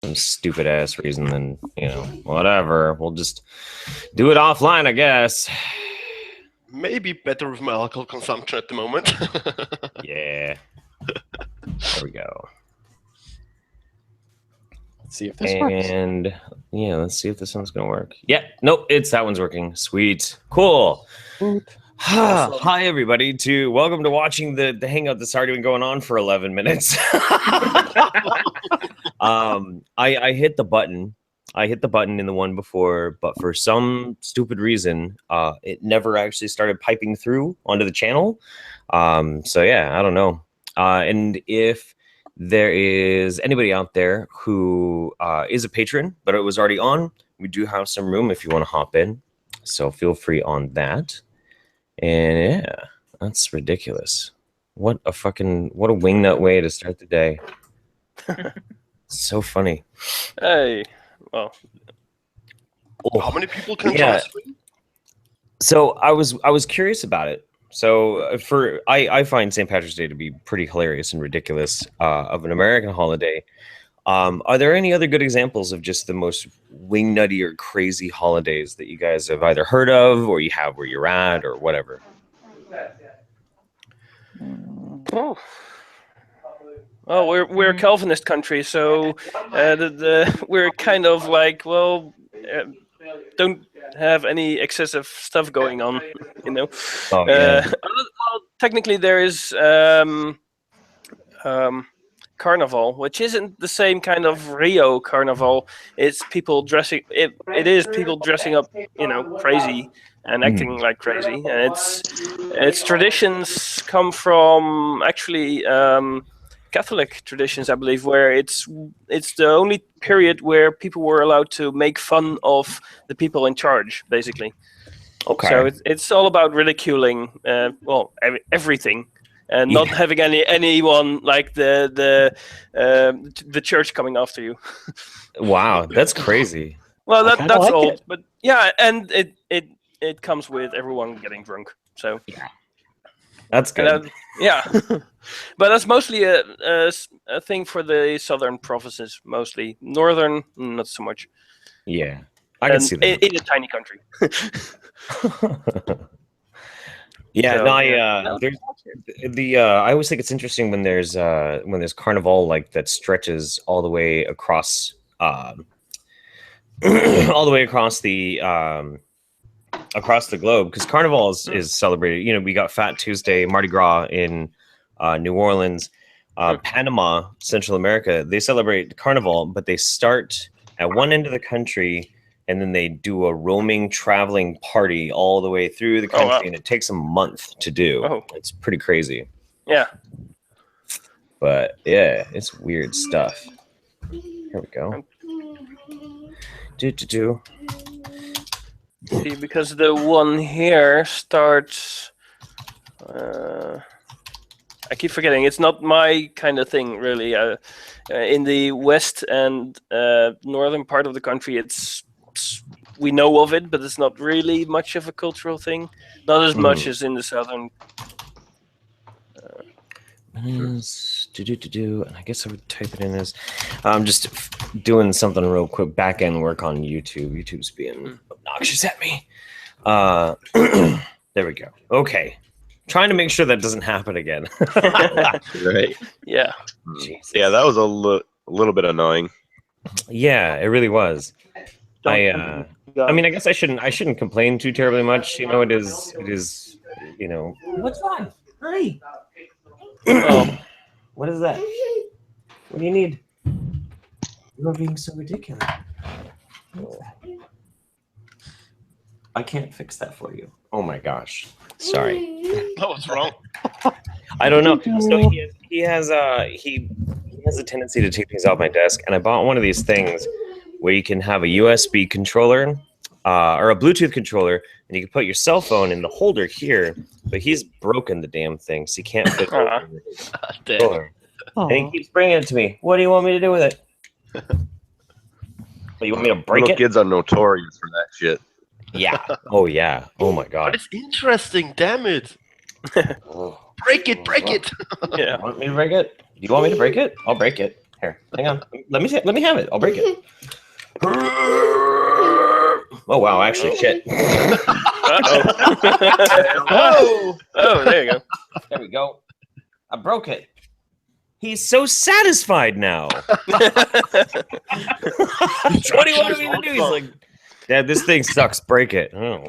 some stupid ass reason, then whatever. We'll just do it offline, I guess. Maybe better with my alcohol consumption at the moment. Yeah. There we go. Let's see if this works. And yeah, let's see if this one's gonna work. Yeah, nope, that one's working. Sweet, cool. Awesome. Hi everybody, welcome to watching the Hangout that's already been going on for 11 minutes. I hit the button. I hit the button in the one before, but for some stupid reason, it never actually started piping through onto the channel. So yeah, I don't know. And if there is anybody out there who is a patron, but it was already on, we do have some room if you want to hop in. So feel free on that. And yeah, that's ridiculous. What a wingnut way to start the day. So funny. Hey, well, how many people can join? So I was curious about it. So I find St. Patrick's Day to be pretty hilarious and ridiculous of an American holiday. Are there any other good examples of just the most wingnutty or crazy holidays that you guys have either heard of or you have where you're at or whatever? Oh. Well, we're a Calvinist country, so we're kind of like, well, don't have any excessive stuff going on, Oh, yeah. Well, technically, there is Carnival, which isn't the same kind of Rio Carnival. It's people dressing. It is people dressing up, crazy and acting like crazy. And its traditions come from actually Catholic traditions, I believe, where it's the only period where people were allowed to make fun of the people in charge, basically. Okay. So it's all about ridiculing, everything. And not having anyone like the church coming after you. Wow, that's crazy. Well, that's like old, it. but yeah, and it comes with everyone getting drunk. So yeah, that's good. Yeah, but that's mostly a thing for the southern provinces. Mostly northern, not so much. Yeah, I can see that in a tiny country. Yeah, so, no, there's I always think it's interesting when there's carnival like that stretches all the way across all the way across the globe, because carnival is celebrated. We got Fat Tuesday, Mardi Gras in New Orleans, Panama, Central America. They celebrate carnival, but they start at one end of the country. And then they do a roaming, traveling party all the way through the country, and it takes a month to do. Oh. It's pretty crazy. Yeah. But yeah, it's weird stuff. Here we go. See, because the one here starts. I keep forgetting. It's not my kind of thing, really. In the west and northern part of the country, we know of it, but it's not really much of a cultural thing. Not as much as in the southern. And I guess I would type it in as I'm just doing something real quick. Back end work on YouTube. YouTube's being obnoxious at me. There we go. Okay, trying to make sure that doesn't happen again. Right. Yeah. Jesus. Yeah, that was a little bit annoying. Yeah, it really was. I mean, I guess I shouldn't complain too terribly much. It is. What's wrong? Hi. What is that? What do you need? You're being so ridiculous. I can't fix that for you. Oh my gosh. Sorry. That was wrong. I don't know. So he has a tendency to take things off my desk, and I bought one of these things where you can have a USB controller or a Bluetooth controller, and you can put your cell phone in the holder here, but he's broken the damn thing, so he can't fit it. And he keeps bringing it to me. What do you want me to do with it? You want me to break Little it? Kids are notorious for that shit. Yeah. Oh, yeah. Oh, my God. But it's interesting, damn it. Break it. Yeah. You want me to break it? Do you want me to break it? I'll break it. Here, hang on. Let me have it. I'll break it. Oh wow! Actually, shit. Oh, there you go. There we go. I broke it. He's so satisfied now. What do you want me to do? He's like, Dad, this thing sucks. Break it. Oh.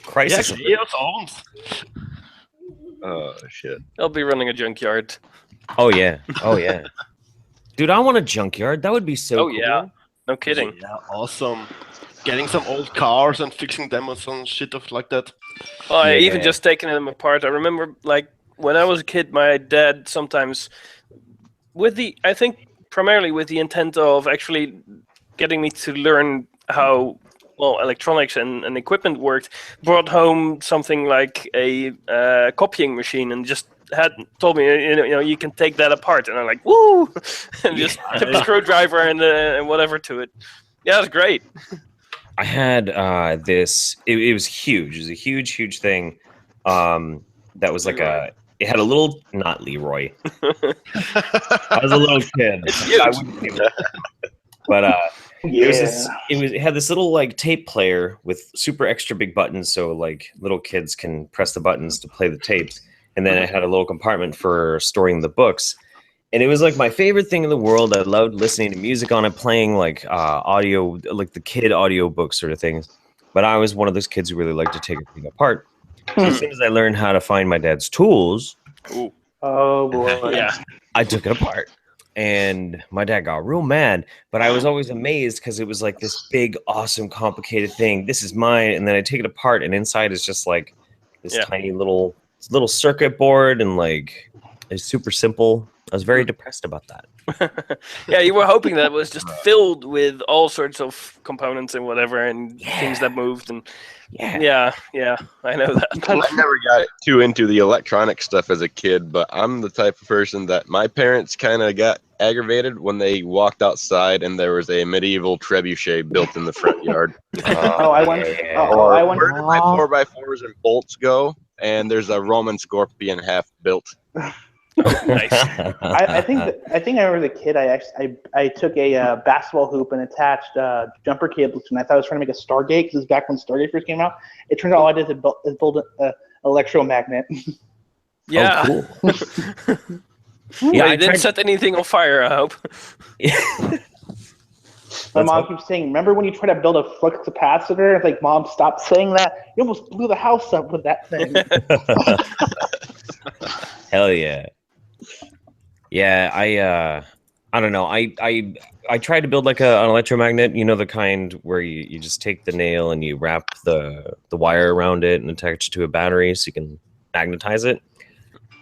Crisis. Yes, arms. Oh shit. I'll be running a junkyard. Oh yeah. Oh yeah. Dude, I want a junkyard. That would be so cool. Yeah. No kidding. Yeah, awesome. Getting some old cars and fixing them and some shit like that. Well, I even Yeah. just taking them apart. I remember, like, when I was a kid, my dad sometimes, I think primarily with the intent of actually getting me to learn how, well, electronics and equipment worked, brought home something like a copying machine and just told me, you can take that apart. And I'm like, woo! And just tip a screwdriver and whatever to it. Yeah, it was great. I had this. It was huge. It was a huge thing. That was like it had a little, not Leroy. I was a little kid. It's huge. I wouldn't do that. But it had this little like tape player with super extra big buttons, so like little kids can press the buttons to play the tapes. And then it had a little compartment for storing the books. And it was like my favorite thing in the world. I loved listening to music on it, playing like audio, like the kid audio book sort of things. But I was one of those kids who really liked to take everything apart. So as soon as I learned how to find my dad's tools, Oh boy. Yeah. I took it apart. And my dad got real mad, but I was always amazed because it was like this big, awesome, complicated thing. This is mine. And then I take it apart, and inside is just like this tiny little circuit board, and like it's super simple. I was very depressed about that. Yeah, you were hoping that it was just filled with all sorts of components and whatever, and things that moved. And yeah, I know that. I never got too into the electronic stuff as a kid, but I'm the type of person that my parents kind of got aggravated when they walked outside and there was a medieval trebuchet built in the front yard. I went. Where did my 4x4s and bolts go? And there's a Roman scorpion half built. Nice. I think I was a kid. I took a basketball hoop and attached jumper cables, and I thought I was trying to make a Stargate because this is back when Stargate first came out. It turns out all I did is build an electromagnet. Yeah. Oh, cool. Yeah, I I didn't set anything on fire, I hope. My mom keeps saying, "Remember when you tried to build a flux capacitor?" It's like, Mom, stop saying that. You almost blew the house up with that thing. Hell yeah. Yeah, I don't know. I tried to build like an electromagnet, the kind where you just take the nail and you wrap the wire around it and attach it to a battery so you can magnetize it.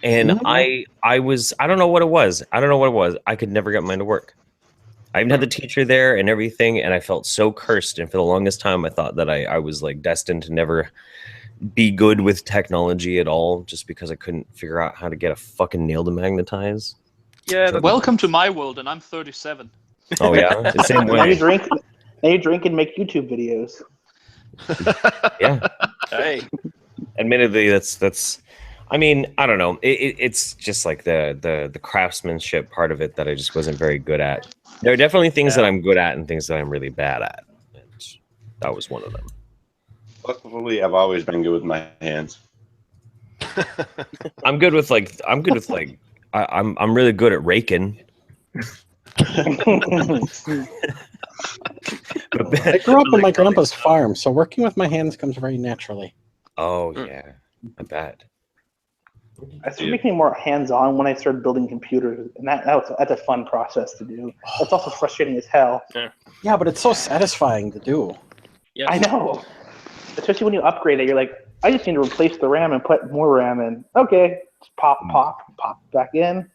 And I don't know what it was. I could never get mine to work. I even had the teacher there and everything, and I felt so cursed. And for the longest time, I thought that I was like destined to never be good with technology at all, just because I couldn't figure out how to get a fucking nail to magnetize. Yeah. Welcome to my world, and I'm 37. Oh yeah, the same Now you way. drink and make YouTube videos. Yeah. Hey. Admittedly, that's. I mean, I don't know. It's just like the craftsmanship part of it that I just wasn't very good at. There are definitely things that I'm good at and things that I'm really bad at. And that was one of them. Luckily, I've always been good with my hands. I'm really good at raking. I grew up on my grandpa's farm, so working with my hands comes very naturally. Oh yeah, I bet. I started becoming more hands-on when I started building computers, and that's a fun process to do. It's also frustrating as hell. Yeah, but it's so satisfying to do. Yeah. I know. Especially when you upgrade it, you're like, I just need to replace the RAM and put more RAM in. Okay, just pop back in.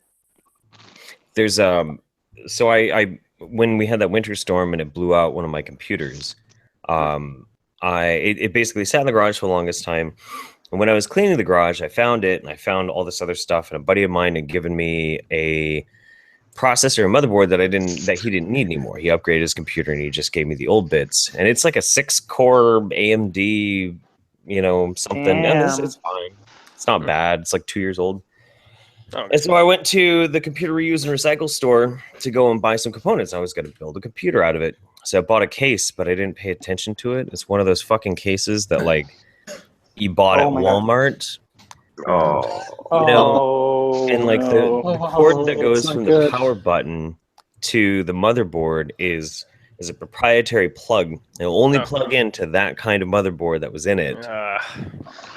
There's so I when we had that winter storm and it blew out one of my computers, it basically sat in the garage for the longest time. And when I was cleaning the garage, I found it, and I found all this other stuff. And a buddy of mine had given me a processor and motherboard that he didn't need anymore. He upgraded his computer, and he just gave me the old bits. And it's like a 6-core AMD, something. And it's fine. It's not bad. It's like 2 years old. Okay. And so I went to the computer reuse and recycle store to go and buy some components. I was going to build a computer out of it. So I bought a case, but I didn't pay attention to it. It's one of those fucking cases that like you bought Oh at my God. Walmart. Oh, You know, Oh, and like no. the cord that Oh, goes it's not from good. the power button to the motherboard is a proprietary plug. It'll only Oh. plug into that kind of motherboard that was in it.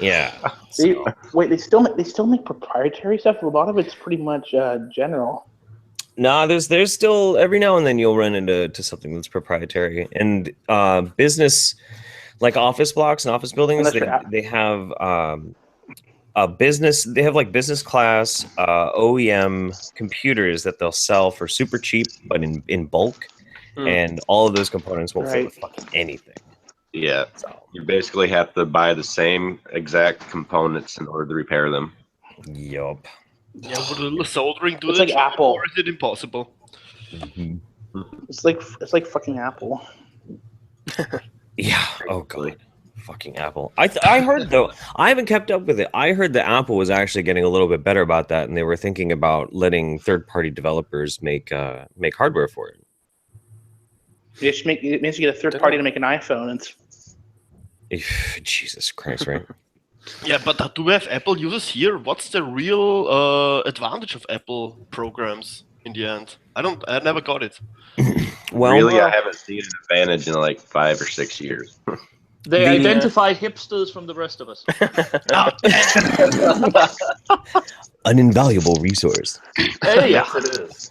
Yeah. So, Wait, they still make proprietary stuff. A lot of it's pretty much general. no, there's still every now and then you'll run into something that's proprietary. And business, like office blocks and office buildings, Unless you're Apple. they have a business. They have like business class OEM computers that they'll sell for super cheap, but in bulk. Hmm. And all of those components won't fit Right. with fucking anything. yeah. So, You basically have to buy the same exact components in order to repair them. yup. Yeah, would a little soldering do It's the like job, Apple. or is it impossible? Mhm. It's like fucking Apple. Yeah. Oh god. Fucking Apple. I heard though. I haven't kept up with it. I heard that Apple was actually getting a little bit better about that, and they were thinking about letting third-party developers make hardware for it. It means you get a third party to make an iPhone. Jesus Christ, right? Yeah, but do we have Apple users here? What's the real advantage of Apple programs in the end? I never got it. Well, Really, I haven't seen an advantage in like 5 or 6 years. They The- identify hipsters from the rest of us. an invaluable resource. Hey, Yes, it is.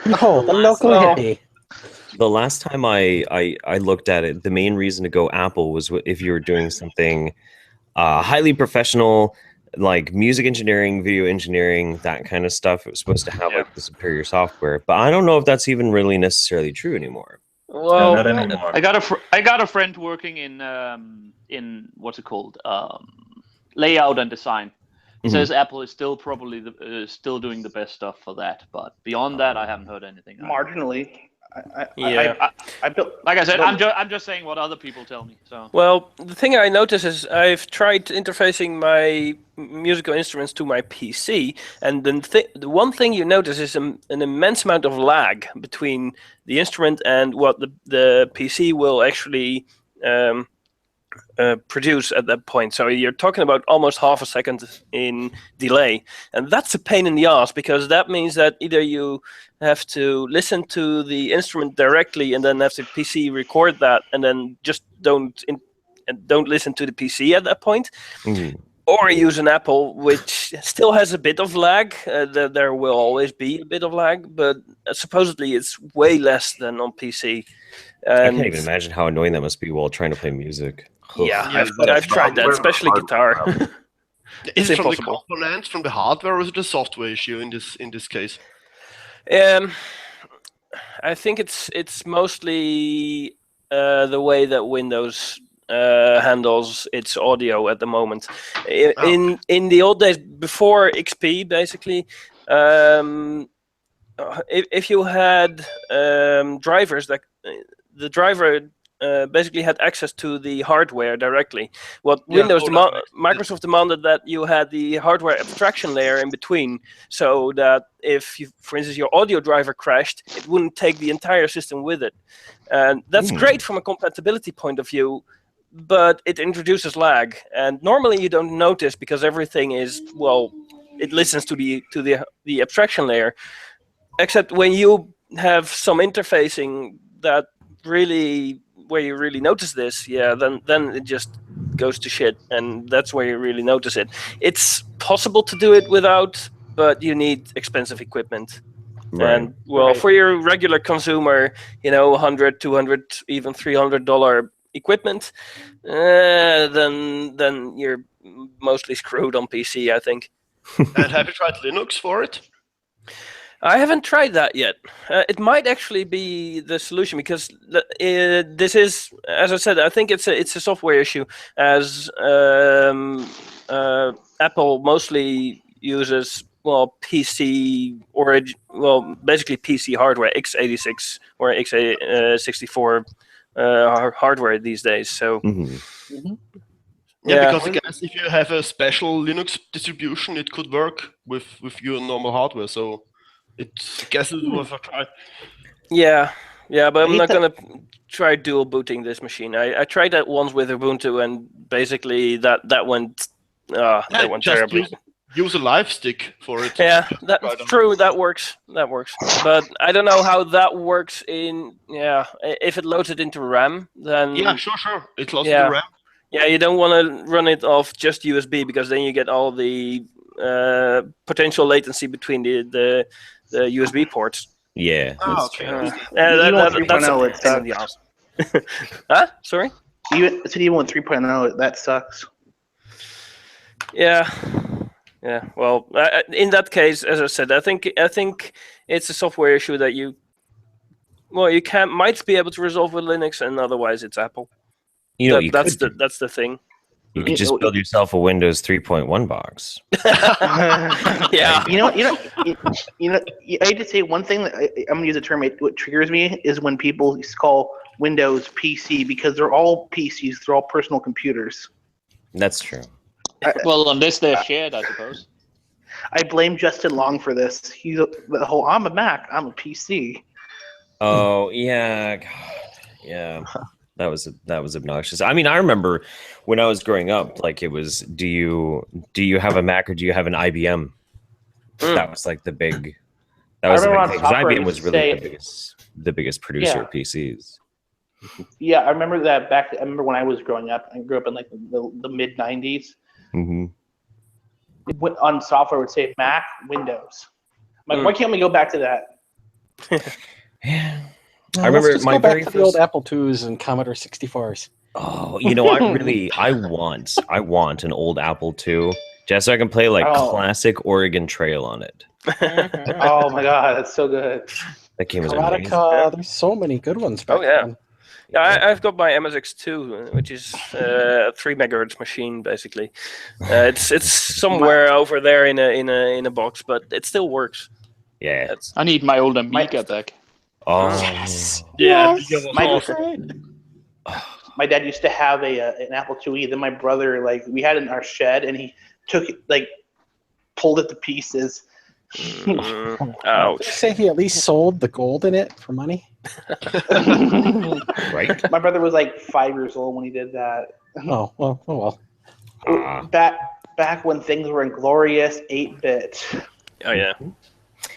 No, the local Oh. hippie. The last time I looked at it, the main reason to go Apple was if you were doing something highly professional, like music engineering, video engineering, that kind of stuff. It was supposed to have like the superior software, but I don't know if that's even really necessarily true anymore. No, Well, not anymore. I got a friend working in what's it called, layout and design. Mhm. Says Apple is still probably still doing the best stuff for that, but beyond that, I haven't heard anything. Marginally. Yeah. I built. Like I said, built- I'm just saying what other people tell me. So Well, the thing I notice is I've tried interfacing my musical instruments to my PC, and then the one thing you notice is an immense amount of lag between the instrument and what the PC will actually produce at that point. So you're talking about almost half a second in delay, and that's a pain in the ass, because that means that either you have to listen to the instrument directly and then have the PC record that, and then just don't listen to the PC at that point, Mhm. or use an Apple, which still has a bit of lag. There will always be a bit of lag, but supposedly it's way less than on PC. I And can't even imagine how annoying that must be while trying to play music. yeah, Yeah, I've tried that, software especially or guitar. Is It's it from the impossible. components, from the hardware, or is it a software issue in this case? I think it's mostly the way that Windows handles its audio at the moment. In the old days, before XP, basically, if you had drivers that the driver basically had access to the hardware directly. What Yeah, Windows oh, that makes Microsoft demanded that you had the hardware abstraction layer in between, so that if you, for instance, your audio driver crashed, it wouldn't take the entire system with it. And that's great from a compatibility point of view, but it introduces lag. And normally you don't notice, because everything is, well, it listens to the abstraction layer. Except when you have some interfacing that really, where you really notice this, then it just goes to shit, and that's where you really notice it. It's possible to do it without, but you need expensive equipment. Right. And well, for your regular consumer, $100, $200, even $300 equipment, then you're mostly screwed on PC, I think. And have you tried Linux for it? I haven't tried that yet. It might actually be the solution, because this is, as I said, I think it's a software issue, as Apple mostly uses PC basically PC hardware, x86 or x64 hardware these days. So Mhm. Yeah, because I guess if you have a special Linux distribution, it could work with your normal hardware. So I guess it's worth a try. Yeah, but I'm not gonna try dual booting this machine. I tried that once with Ubuntu, and basically that went terribly. Use a live stick for it. Yeah, that's true. That works. But I don't know how that works in. Yeah, if it loads it into RAM, then yeah, sure. It loads into RAM. Yeah, you don't want to run it off just USB because then you get all the potential latency between the USB ports. Yeah, that's true. That's a pain in the ass. Huh? Sorry? Even 3.0, that sucks. Yeah. Well, in that case, as I said, I think it's a software issue that you might be able to resolve with Linux, and otherwise it's Apple. That's the thing. You could just build yourself a Windows 3.1 box. Yeah. I hate to say one thing that I'm gonna use a term. What triggers me is when people call Windows PC because they're all PCs. They're all personal computers. That's true. Well, unless they're shared, I suppose. I blame Justin Long for this. He's the whole. I'm a Mac. I'm a PC. Oh yeah, God. Yeah. That was obnoxious. I mean, I remember when I was growing up, like it was, do you have a Mac or do you have an IBM? That was like the big. That was the big thing. 'Cause IBM was really the biggest producer of PCs. Yeah, I remember that back. I remember when I was growing up. I grew up in like the mid '90s. Mm-hmm. On software, it would say Mac, Windows. I'm like, why can't we go back to that? Yeah. No, I remember let's just my go back very to first the old Apple IIs and Commodore 64s. Oh, I want an old Apple II just so I can play like classic Oregon Trail on it. Oh my God, that's so good. That game was Erotica, amazing. there's so many good ones back then. Yeah, I've got my MSX2, which is a 3 megahertz machine, basically. It's somewhere over there in a box, but it still works. Yeah. I need my old Amiga back. Oh Yes. Yeah. My dad used to have an Apple IIe. Then my brother, we had it in our shed, and he took it, pulled it to pieces. Ouch. Say he at least sold the gold in it for money. Right. My brother was 5 years old when he did that. Oh well. Back when things were in glorious 8-bit. Oh yeah.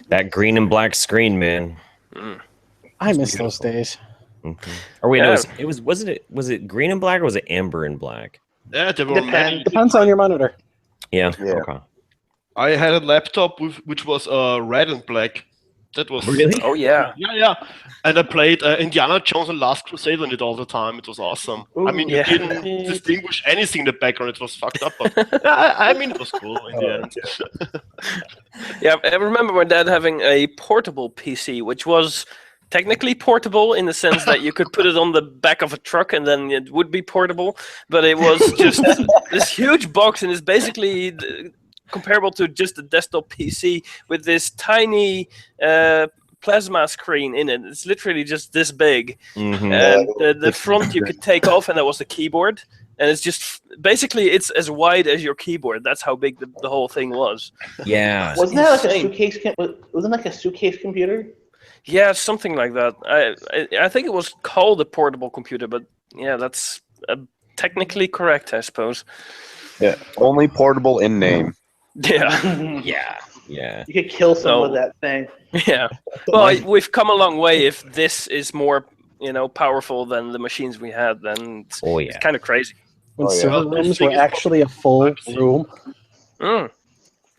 That green and black screen, man. I miss those days. Mm-hmm. Or wait, no, was it green and black or was it amber and black? Yeah, there were many. Depends on your monitor. Yeah. Okay. I had a laptop which was red and black. That was really. Oh yeah. Yeah. And I played Indiana Jones and Last Crusade on it all the time. It was awesome. Ooh, I mean, you didn't distinguish anything in the background. It was fucked up, but I mean, it was cool in the end. Yeah, I remember my dad having a portable PC, which was technically portable in the sense that you could put it on the back of a truck and then it would be portable, but it was just this huge box, and it's basically comparable to just a desktop PC with this tiny plasma screen in it. It's literally just this big. Mm-hmm. And the front you could take off, and that was the keyboard. And it's just basically it's as wide as your keyboard. That's how big the whole thing was. Yeah. Wasn't that like a suitcase? Wasn't like a suitcase computer? Yeah, something like that. I think it was called a portable computer, but yeah, that's technically correct, I suppose. Yeah, only portable in name. Yeah. Yeah. You could kill someone with that thing. Yeah. Well, we've come a long way. If this is more, powerful than the machines we had, then it's kind of crazy. When server rooms were actually a full room.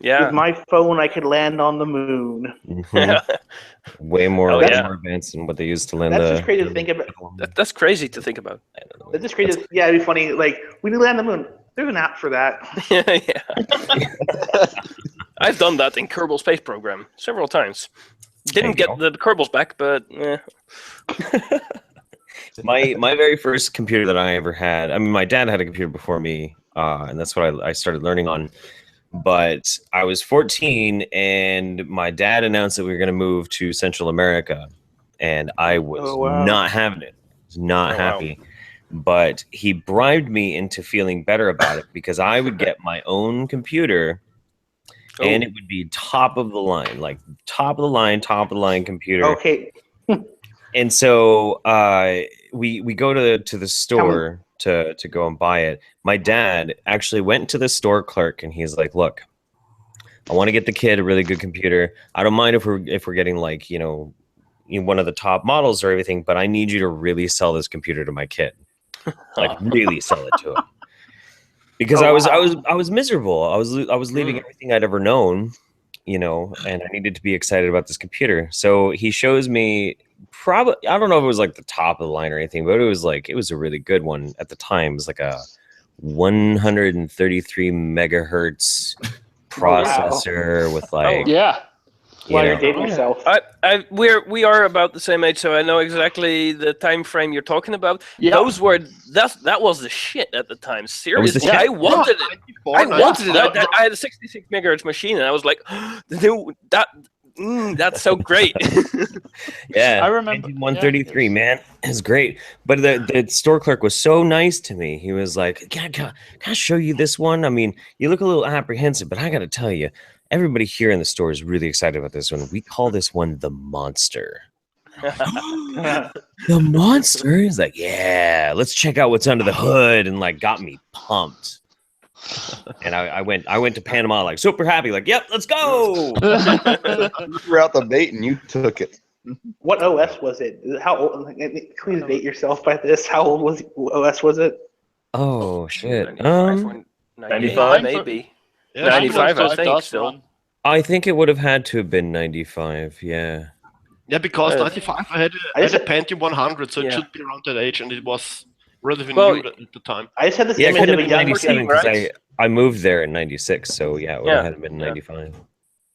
Yeah. With my phone, I could land on the moon. Mm-hmm. Way more advanced than what they used to land. That's just crazy to think about. That's crazy to think about. That's just crazy. Yeah, it'd be funny. We need to land on the moon. There's an app for that. Yeah. I've done that in Kerbal Space Program several times. Didn't get the Kerbals back, but my very first computer that I ever had. I mean, my dad had a computer before me, and that's what I started learning on. But I was 14, and my dad announced that we were going to move to Central America, and I was not having it. I was not happy. but he bribed me into feeling better about it because I would get my own computer and it would be top of the line, like top of the line computer. Okay. And so we go to the store to go and buy it. My dad actually went to the store clerk and he's like, look, I want to get the kid a really good computer. I don't mind if we're getting like, one of the top models or everything, but I need you to really sell this computer to my kid. Like really sell it to him. Because I was miserable. I was leaving everything I'd ever known, and I needed to be excited about this computer. So he shows me probably, I don't know if it was like the top of the line or anything, but it was a really good one at the time. It was like a 133 megahertz processor with like While you're dating yourself. We are about the same age, so I know exactly the time frame you're talking about. Yeah. That was the shit at the time. Seriously, shit. I wanted it. I had a 66 megahertz machine, and I was like, that's so great. Yeah, I remember 133, man, it's great. But the store clerk was so nice to me. He was like, can I show you this one? I mean, you look a little apprehensive, but I got to tell you, everybody here in the store is really excited about this one. We call this one the Monster. The Monster? He's like, yeah, let's check out what's under the hood, and like got me pumped. And I went to Panama like super happy, like, yep, let's go. You threw out the bait and you took it. What OS was it? How old? Please date yourself by this. How old OS was it? Oh shit. 95 maybe. Yeah, 95, I First think. DOS Still. run. I think it would have had to have been 95. Yeah. Yeah, because 95 I had a Pentium 100, so Yeah. it should be around that age, and it was relatively Well, new at the time. I just had this Yeah, it image couldn't of have a been young 97 right? because I moved there in 96. So yeah, it would have had to been Yeah. 95.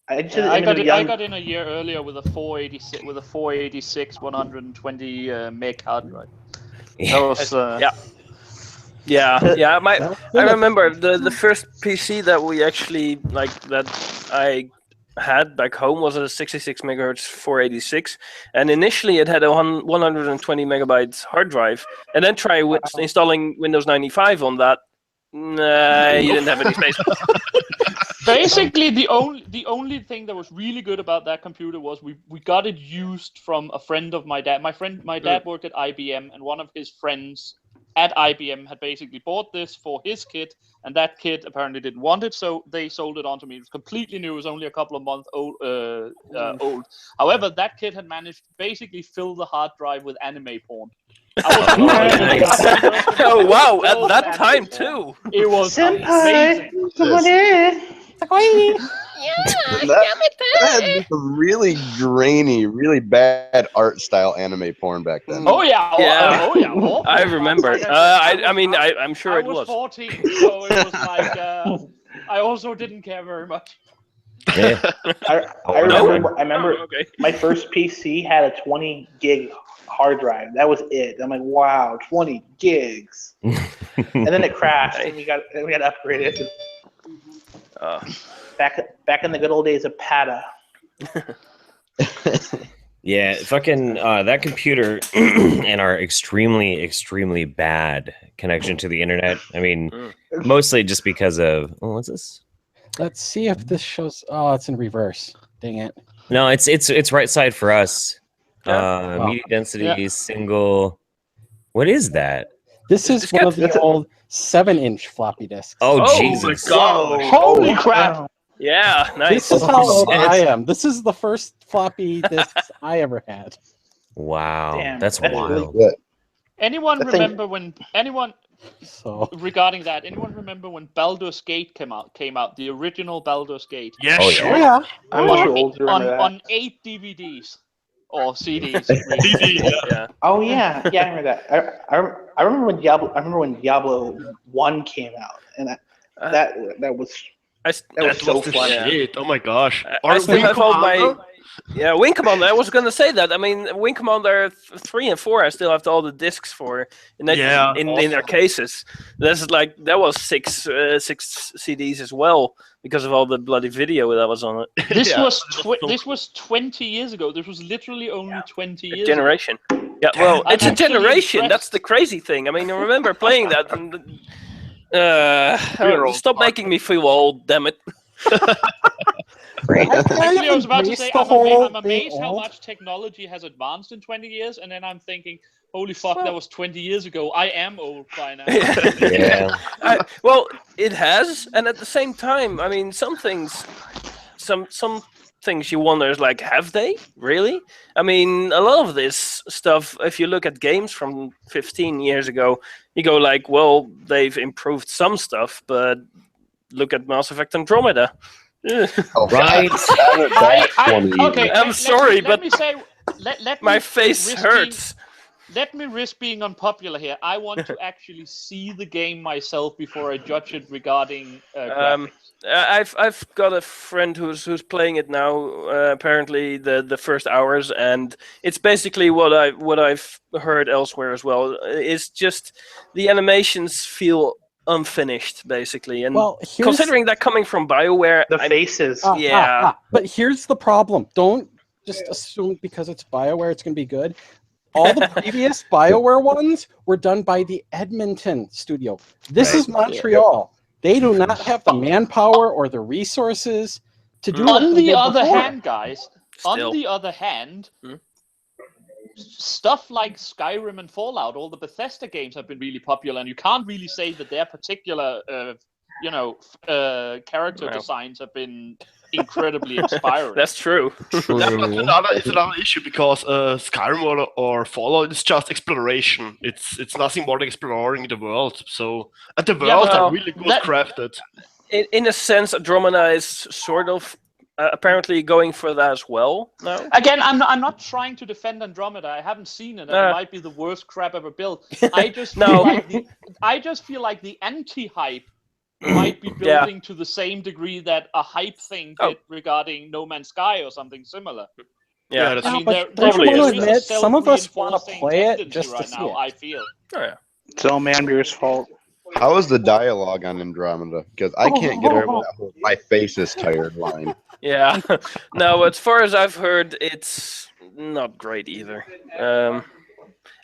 I just Yeah, had I the got image of a it. I young. got in a year earlier with a 486 120 meg hard drive. That was Yeah. I remember the first PC that we actually that I had back home was a 66 megahertz 486, and initially it had a 120 megabytes hard drive, and then try installing Windows 95 on that. Nah, you didn't have any space. Basically, the only thing that was really good about that computer was we got it used from a friend of my dad. My dad worked at IBM, and one of his friends at IBM had basically bought this for his kid, and that kid apparently didn't want it, so they sold it on to me. It was completely new. It was only a couple of months old. However, that kid had managed to basically fill the hard drive with anime porn. Oh wow! At that time too. It was Senpai, amazing. That had some really grainy, really bad art style anime porn back then. Oh yeah. I remember. I'm sure I it was. 14, so it was like I also didn't care very much. Yeah. I remember Okay. my first PC had a 20 gig hard drive. That was it. I'm like, wow, 20 gigs. And then it crashed, and we got upgraded. Back in the good old days of PATA. Yeah, fucking that computer and our extremely, extremely bad connection to the internet. I mean, mostly just because of what's this? Let's see if this shows. Oh, it's in reverse. Dang it. No, it's right side for us. Wow. Media density single. What is that? This is one of the old 7-inch floppy disks. Oh, Oh Jesus! my God. Holy crap! Yeah, nice. This is how old I am. This is the first floppy disks I ever had. Wow, Damn, that's that's wild. Good. Anyone The thing- remember when So regarding that? Anyone remember when Baldur's Gate came out? The original Baldur's Gate. Yeah, Oh, sure. yeah. I'm much too old to remember that. on 8 DVDs or CDs. Really. CD, Yeah. Oh yeah, I remember that. I remember when Diablo 1 came out, and that was That so was the fun. shit. Oh my gosh. I still have all my Commander? Wing Commander. I was gonna say that. I mean, Wing Commander 3 and 4. I still have all the discs for in their cases. That was six CDs as well because of all the bloody video that was on it. This Yeah, was 20 years ago. This was literally only 20 years. Generation. Yeah, well, I'm it's a actually generation. impressed. That's the crazy thing. I mean, I remember playing that. And, We're old, stop making me feel old, damn it. Actually, I was about to Embrace say, the I'm whole being amazed how old. much technology has advanced in 20 years, and then I'm thinking, holy fuck, that was 20 years ago. I am old by now. Yeah. Well, it has, and at the same time, I mean, some things you wonder is like, have they really? I mean, a lot of this stuff, if you look at games from 15 years ago, you go like, well, they've improved some stuff, but look at Mass Effect Andromeda. Oh, Right. Okay, I'm sorry, let but me say, let my me face risk hurts. Let me risk being unpopular here. I want to actually see the game myself before I judge it regarding graphics. I've got a friend who's playing it now. Apparently, the first hours, and it's basically what I've heard elsewhere as well. It's just the animations feel unfinished, basically, and Well, here's considering that coming from BioWare, The faces. Yeah. But here's the problem. Don't just assume because it's BioWare it's going to be good. All the previous BioWare ones were done by the Edmonton studio. This is Montreal. They do not have the manpower or the resources to do what On they the did other before. hand, guys, Still. on the other hand, Hmm? stuff like Skyrim and Fallout, all the Bethesda games have been really popular, and you can't really say that their particular, character Well. designs have been incredibly inspiring. That's true. Yeah, but it's another issue because Skyrim or Fallout is just exploration. It's nothing more than exploring the world. So and the worlds well, are really good crafted. In a sense, Andromeda is sort of apparently going for that as well now. Again, I'm not trying to defend Andromeda. I haven't seen it, and it might be the worst crap ever built. I just feel like the anti-hype might be building to the same degree that a hype thing did regarding No Man's Sky or something similar. Yeah, that's I mean, but there don't you is want to a admit some of us want to self-reinforcing play it tendency just to right see now, it? I feel. Oh, yeah. It's all Manbeer's fault. How is the dialogue on Andromeda? Because I can't get over that whole "my face is tired" line. Yeah. No, as far as I've heard, it's not great either.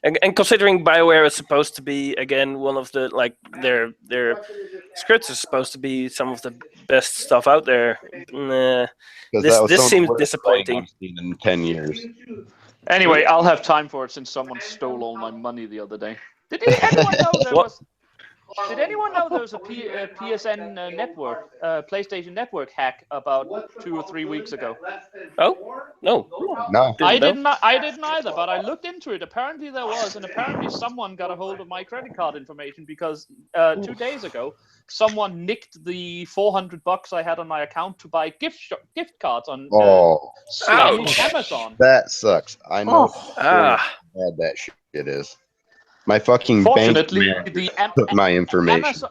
And considering BioWare is supposed to be again one of the their scripts is supposed to be some of the best stuff out there. Because that was This some of the seems worst disappointing. writing I've seen in 10 years. Anyway, I'll have time for it since someone stole all my money the other day. Did anyone know there What? was? Did anyone know there was a PSN network, PlayStation Network hack about 2 or 3 weeks ago? Oh no, No. I know. didn't either, but I looked into it. Apparently there was, and apparently someone got a hold of my credit card information because 2 days ago someone nicked the $400 I had on my account to buy gift cards on Spanish Amazon. That sucks. I know how Ah. bad that shit is. My fucking Fortunately, bank the took my information.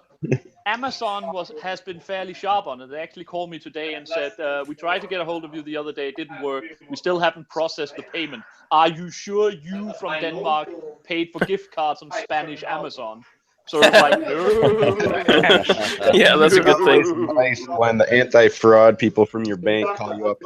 Amazon has been fairly sharp on it. They actually called me today and said, we tried to get a hold of you the other day. It didn't work. We still haven't processed the payment. Are you sure you from Denmark paid for gift cards on Spanish Amazon? So it's like, no. Yeah, that's a good thing. It's nice when the anti-fraud people from your bank call you up.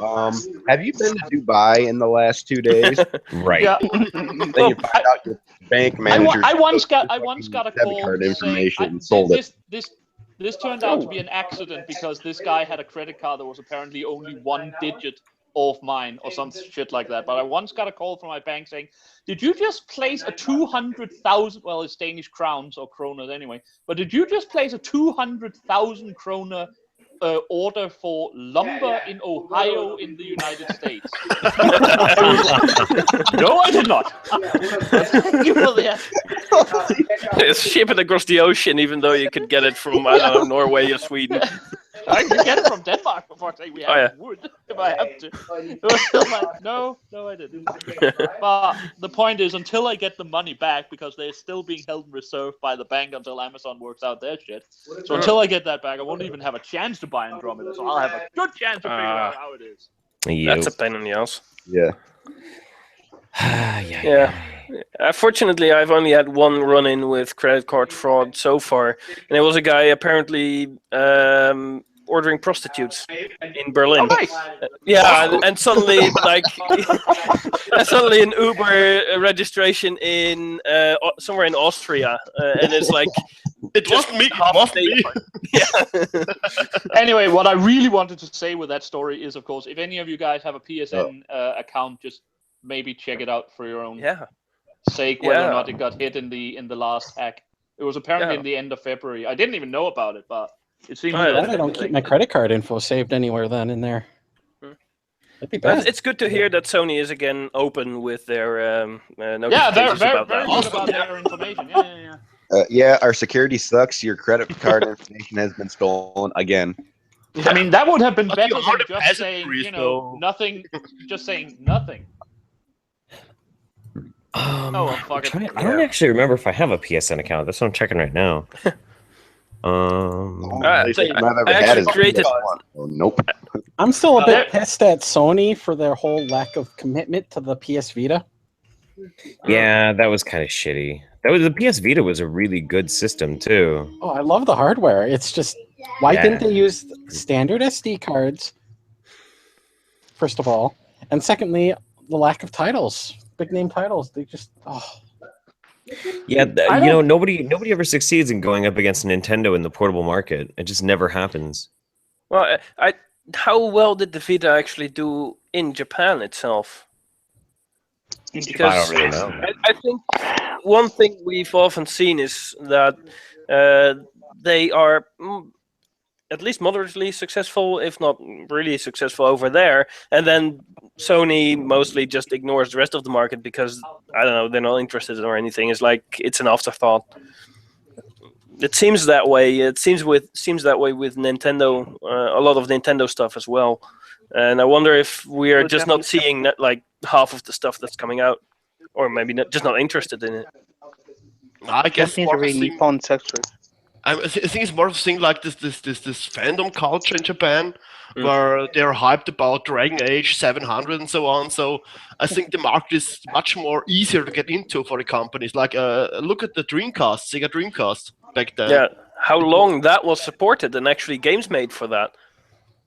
Have you been to Dubai in the last 2 days? Right. Yeah. Then you find out your bank manager. I once got a call card saying information and sold it. This turned out to be an accident because this guy had a credit card that was apparently only 1 digit off mine or some shit like that. But I once got a call from my bank saying, "Did you just place a 200,000? Well, it's Danish crowns or kroner anyway. But did you just place a 200,000 kroner order for lumber in Ohio in the United States?" No, I did not. Thank you for that. It's shipping across the ocean, even though you could get it from I don't know, Norway or Sweden. I can get it from Denmark before I say we have wood if I have to. It was still like, no, I didn't. But the point is, until I get the money back, because they're still being held in reserve by the bank until Amazon works out their shit. So until I get that back, I won't even have a chance to buy Andromeda. So I'll have a good chance to figure out how it is. That's a pain in the ass. Yeah. Yeah. Fortunately, I've only had one run-in with credit card fraud so far, and it was a guy apparently ordering prostitutes in Berlin. Oh, nice. Yeah, and suddenly like and suddenly an Uber registration in somewhere in Austria, and it's like It wasn't me. It wasn't me. yeah. Anyway, what I really wanted to say with that story is, of course, if any of you guys have a PSN account, just maybe check it out for your own sake, whether or not it got hit in the last hack. It was apparently in the end of February. I didn't even know about it, but it seems. I don't keep my credit card info saved anywhere then in there. That'd be bad. It's good to hear that Sony is again open with their notifications Yeah, they're very about that. good about their information. Yeah. Yeah, our security sucks. Your credit card information has been stolen again. I mean, that would have been But better you are than the just peasant saying, priest, you know, though. nothing. Just saying nothing. Well, fuck it. I don't actually remember if I have a PSN account. That's what I'm checking right now. Only thing I've ever I had actually is created- Oh, nope. I'm still a bit pissed at Sony for their whole lack of commitment to the PS Vita. Yeah, that was kind of shitty. The PS Vita was a really good system too. Oh, I love the hardware. It's just, why didn't they use standard SD cards, first of all? And secondly, the lack of titles, big name titles. They just, Yeah, nobody ever succeeds in going up against Nintendo in the portable market. It just never happens. Well, how well did the Vita actually do in Japan itself? Because I don't really know. I think one thing we've often seen is that they are at least moderately successful, if not really successful over there, and then Sony mostly just ignores the rest of the market because, I don't know, they're not interested or anything. It's like it's an afterthought. It seems that way. It seems that way with Nintendo, a lot of Nintendo stuff as well. And I wonder if we are just not seeing like half of the stuff that's coming out, or maybe just not interested in it. I guess Japanese are really Nippon sexual. I think it's more of a thing like this fandom culture in Japan, where they're hyped about Dragon Age 700 and so on. So I think the market is much more easier to get into for the companies. Like look at the Dreamcast, Sega Dreamcast back then. Yeah, how long that was supported and actually games made for that.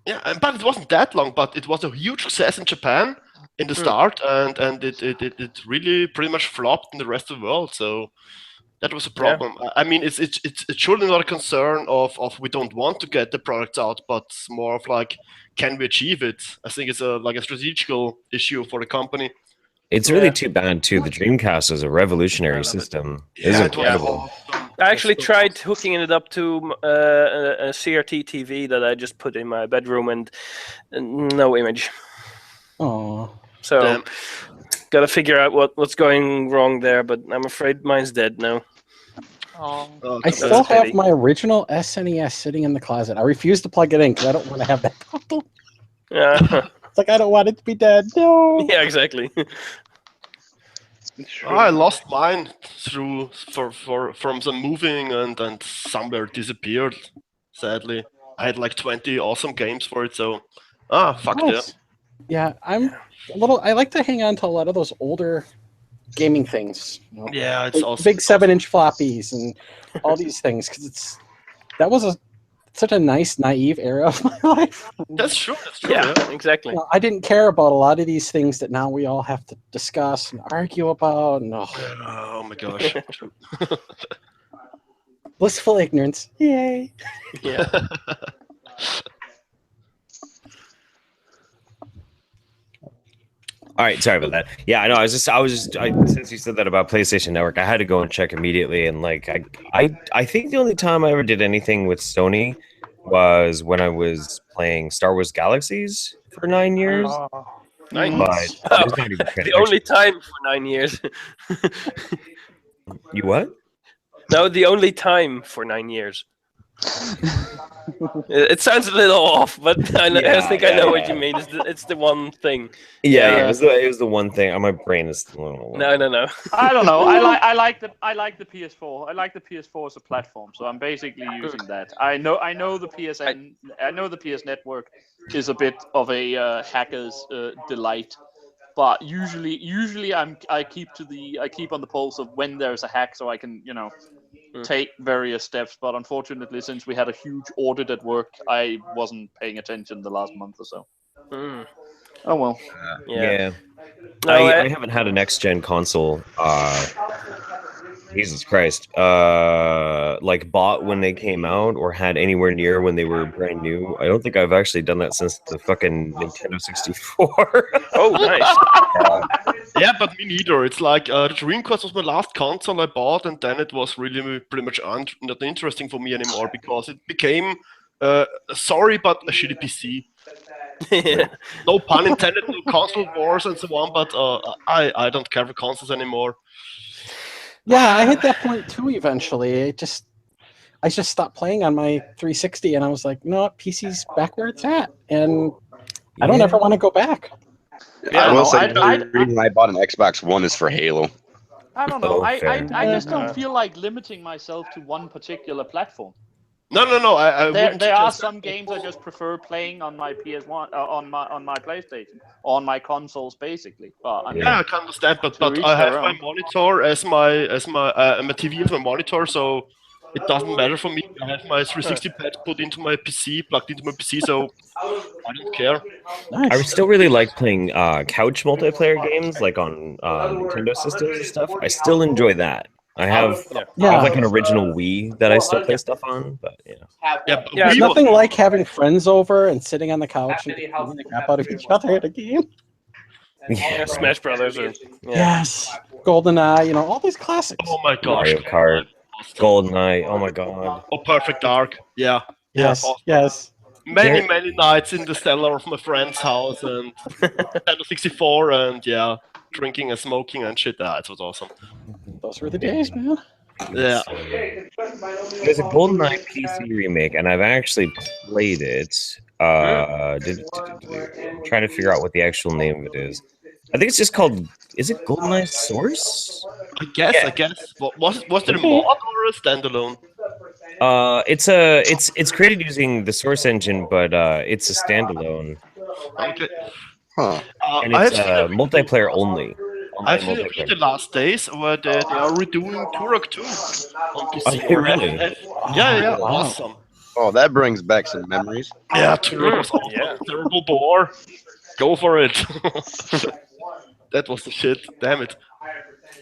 Yeah, but it wasn't that long. But it was a huge success in Japan in the start, and it really pretty much flopped in the rest of the world. So. That was a problem. Yeah. I mean, it's surely not a concern of we don't want to get the products out, but more of like, can we achieve it? I think it's a strategical issue for the company. It's really too bad too. The Dreamcast is a revolutionary system. It's incredible. I actually tried hooking it up to a CRT TV that I just put in my bedroom, and no image. oh. So. Got to figure out what's going wrong there, but I'm afraid mine's dead now. I still have my original SNES sitting in the closet. I refuse to plug it in because I don't want to have that console. Yeah. It's like, I don't want it to be dead. No. Yeah, exactly. I lost mine from some moving and somewhere disappeared. Sadly, I had like 20 awesome games for it. So, fuck nice. Yeah, I'm a little. I like to hang on to a lot of those older gaming things. You know? Yeah, it's awesome. Big 7-inch floppies and all these things because that was such a nice, naive era of my life. That's true. Yeah, exactly. You know, I didn't care about a lot of these things that now we all have to discuss and argue about. And, oh my gosh. Blissful ignorance. Yay. Yeah. All right, sorry about that. Yeah, I know. I was just since you said that about PlayStation Network, I had to go and check immediately. And like, I think the only time I ever did anything with Sony was when I was playing Star Wars Galaxies for 9 years. Nice. But it's not even the only time for 9 years. You what? No, the only time for 9 years. It sounds a little off, but I think I know what you mean. It's the one thing. Yeah. It was the one thing. My brain is. No. I don't know. I like the PS4. I like the PS4 as a platform, so I'm basically using that. I know the PSN. I know the PS Network is a bit of a hacker's delight, but usually I keep on the pulse of when there's a hack, so I can take various steps, but unfortunately, since we had a huge audit at work, I wasn't paying attention the last month or so. Mm. Oh well. Yeah. No, I haven't had a next gen console. Jesus Christ. Like bought when they came out or had anywhere near when they were brand new. I don't think I've actually done that since the fucking Nintendo 64. Oh, nice. Yeah, but me neither. It's like the Dreamcast was my last console I bought, and then it was really pretty much not interesting for me anymore because it became, sorry, but a shitty PC. Yeah. No pun intended, no console wars and so on, but I don't care for consoles anymore. Yeah, I hit that point too eventually. I just stopped playing on my 360 and I was like, no, PC's back where it's at. And I don't ever want to go back. I will say I- the reason I bought an Xbox One is for Halo. I don't know. Oh, I fair. just don't feel like limiting myself to one particular platform. No. I There wouldn't are suggest some games I just prefer playing on my PS1, on my PlayStation, on my consoles, basically. But I mean, Yeah, I can understand, but To each I have their my own. monitor as my TV as my monitor, so it doesn't matter for me. I have my 360 pad put into my PC, plugged into my PC, so I don't care. Nice. I still really like playing couch multiplayer games like on Nintendo systems and stuff. I still enjoy that. I have like an original Wii that I still play stuff on, but yeah. Yeah, but Yeah, There's Wii was- nothing like having friends over and sitting on the couch and beating the crap out of each other at a game. Yeah, Smash Brothers. Or, yeah. Yes. GoldenEye, all these classics. Oh my gosh. Mario Kart, GoldenEye. Oh my god. Oh, Perfect Dark. Yeah. Yes, awesome. yes. Many nights in the cellar of my friend's house and Nintendo 64 and drinking and smoking and shit. It was awesome. Those were the days, man. Yeah. There's a GoldenEye PC remake, and I've actually played it. I'm trying to figure out what the actual name of it is. I think it's just called. Is it GoldenEye Source? I guess. Was it a mod or a standalone? It's created using the Source engine, but it's a standalone, Okay. Huh. and I have it's seen a multiplayer only. I've Online seen it multiplayer. the last days where they are redoing Turok 2 on PC. Are they really? Yeah, Wow. awesome. Oh, that brings back some memories. Yeah, Turok was awesome. Yeah. Terrible bore. Go for it. That was the shit. Damn it.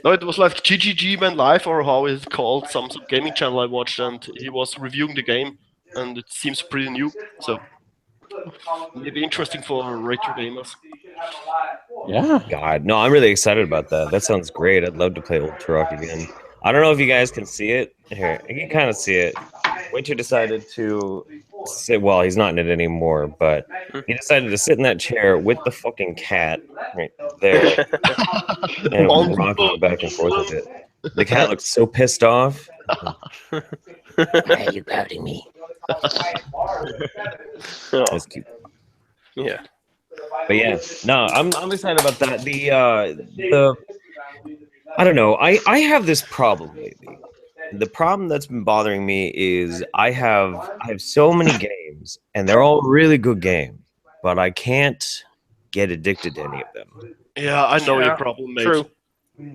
No, it was like GGG Man Live or how is it called? Some gaming channel I watched and he was reviewing the game and it seems pretty new. So maybe interesting for retro gamers. Yeah. God, no, I'm really excited about that. That sounds great. I'd love to play Old Turok again. I don't know if you guys can see it. Here, you can kind of see it. Winter decided to sit. Well, he's not in it anymore, but he decided to sit in that chair with the fucking cat right there and rocking back and forth with it. The cat looked so pissed off. Why are you pouting me? That's cute. Yeah. But yeah, no, I'm excited about that. The I don't know. I have this problem lately. The problem that's been bothering me is I have so many games and they're all really good games, but I can't get addicted to any of them. Yeah, I know Yeah, your problem, mate. true.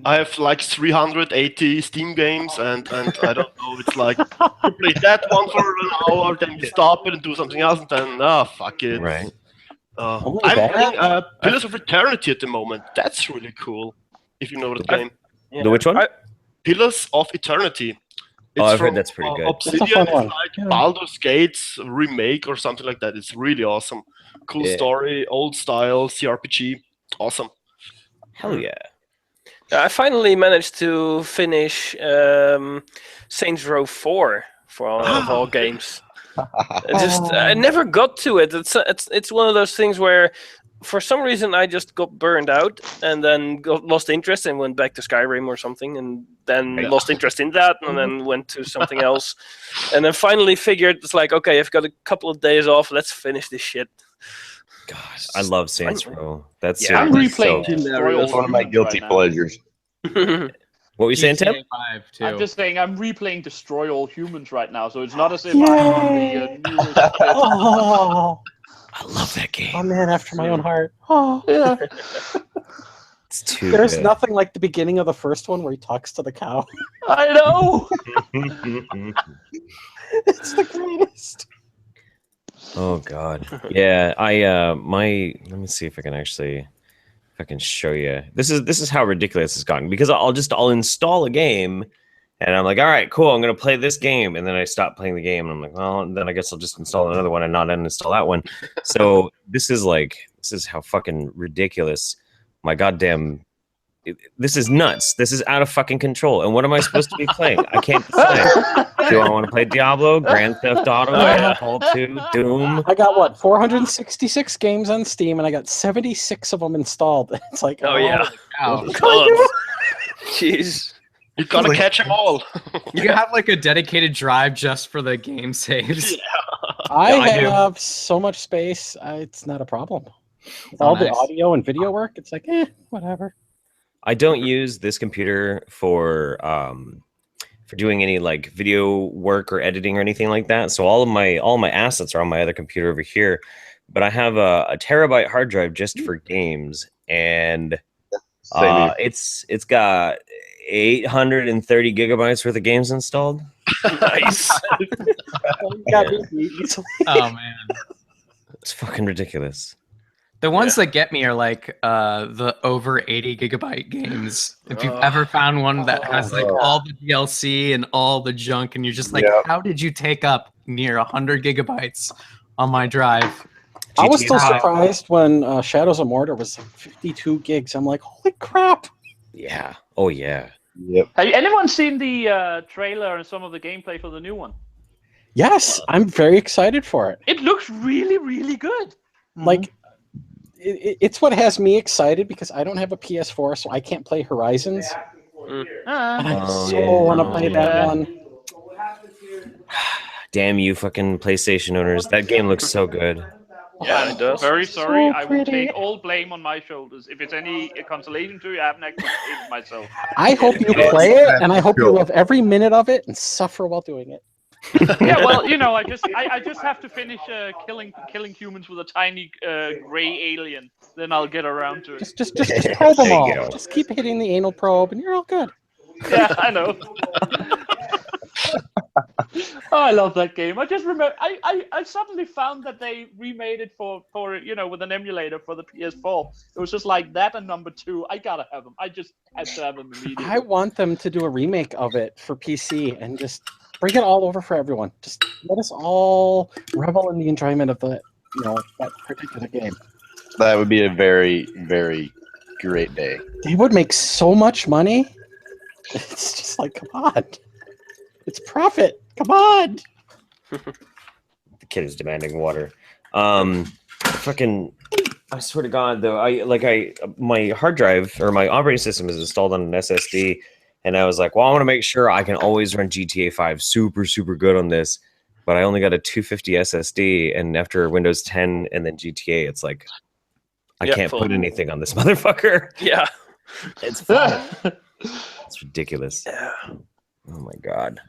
I have like 380 Steam games, and I don't know. It's like you play that one for an hour, then you stop it and do something else, and then fuck it. Right. Only I'm that? playing Pillars of Eternity at the moment. That's really cool. If you know the game, Yeah. The which one? Pillars of Eternity. It's I've heard from, that's pretty good. That's a Obsidian. fun It's one. like Yeah. Baldur's Gate's remake or something like that. It's really awesome. Cool Yeah. story, old style CRPG. Awesome. Hell yeah. I finally managed to finish Saints Row 4 for of all games. I never got to it. It's one of those things where, for some reason, I just got burned out and then lost interest and went back to Skyrim or something, and then lost interest in that, and then went to something else, and then finally figured it's like, okay, I've got a couple of days off. Let's finish this shit. Gosh, I love Saints Row. That's Yeah. I'm seriously replaying so- Destroy All That's one of my Humans guilty right now. pleasures. What were you saying, Tim? GTA 5 too. I'm just saying I'm replaying Destroy All Humans right now, so it's not as if I'm on the newest bit. Oh, I love that game. a man after my own heart. Oh, Yeah. It's too There's good. nothing like the beginning of the first one where he talks to the cow. I know. It's the greatest. Oh God. Yeah, let me see if I can show you. This is how ridiculous it's gotten, because I'll install a game and I'm like, all right, cool, I'm gonna play this game, and then I stop playing the game and I'm like, well, then I guess I'll just install another one and not uninstall that one. So this is how fucking ridiculous my goddamn this is nuts. This is out of fucking control. And what am I supposed to be playing? I can't decide. Do I want to play Diablo, Grand Theft Auto, Call 2, Doom? I got what 466 games on Steam, and I got 76 of them installed. It's like, Oh, yeah. Wow. God. Jeez. You gotta catch them all. You have like a dedicated drive just for the game saves. I do. have so much space. It's not a problem. With all the nice. audio and video work, it's like, whatever. I don't use this computer for doing any like video work or editing or anything like that. So all my assets are on my other computer over here. But I have a terabyte hard drive just for games, and it's got 830 gigabytes worth of games installed. Nice. Oh man. It's fucking ridiculous. The ones that get me are like the over 80 gigabyte games. If you've ever found one that has like all the DLC and all the junk, and you're just like, how did you take up near 100 gigabytes on my drive? I was still GTA. surprised when Shadows of Mordor was like 52 gigs. I'm like, holy crap! Yeah. Oh yeah. Yep. Have anyone seen the trailer and some of the gameplay for the new one? Yes, I'm very excited for it. It looks really, really good. Like, it's what has me excited, because I don't have a PS4, so I can't play Horizons. And I want to play that one. Damn you fucking PlayStation owners. That game looks so good. Yeah, it does. Very sorry. So I will pretty. take all blame on my shoulders. If it's any consolation to you, I haven't actually played it myself. I hope you play it, and I hope you love every minute of it and suffer while doing it. Yeah, well, you know, I just have to finish killing humans with a tiny gray alien. Then I'll get around to it. Just probe them There you all. go. Just keep hitting the anal probe, and you're all good. Yeah, I know. Oh, I love that game. I just remember I suddenly found that they remade it for with an emulator for the PS4. It was just like that and number 2. I gotta have them. I just had to have them immediately. I want them to do a remake of it for PC and just bring it all over for everyone. Just let us all revel in the enjoyment of that particular game. That would be a very, very great day. They would make so much money. It's just like, come on. It's profit. Come on. The kid is demanding water. Fucking, I swear to God, though, my hard drive or my operating system is installed on an SSD, and I was like, well, I want to make sure I can always run GTA 5 super, super good on this, but I only got a 250 SSD, and after Windows 10 and then GTA, it's like, I can't full. put anything on this motherfucker. Yeah. It's fine. It's ridiculous. Yeah. Oh my God.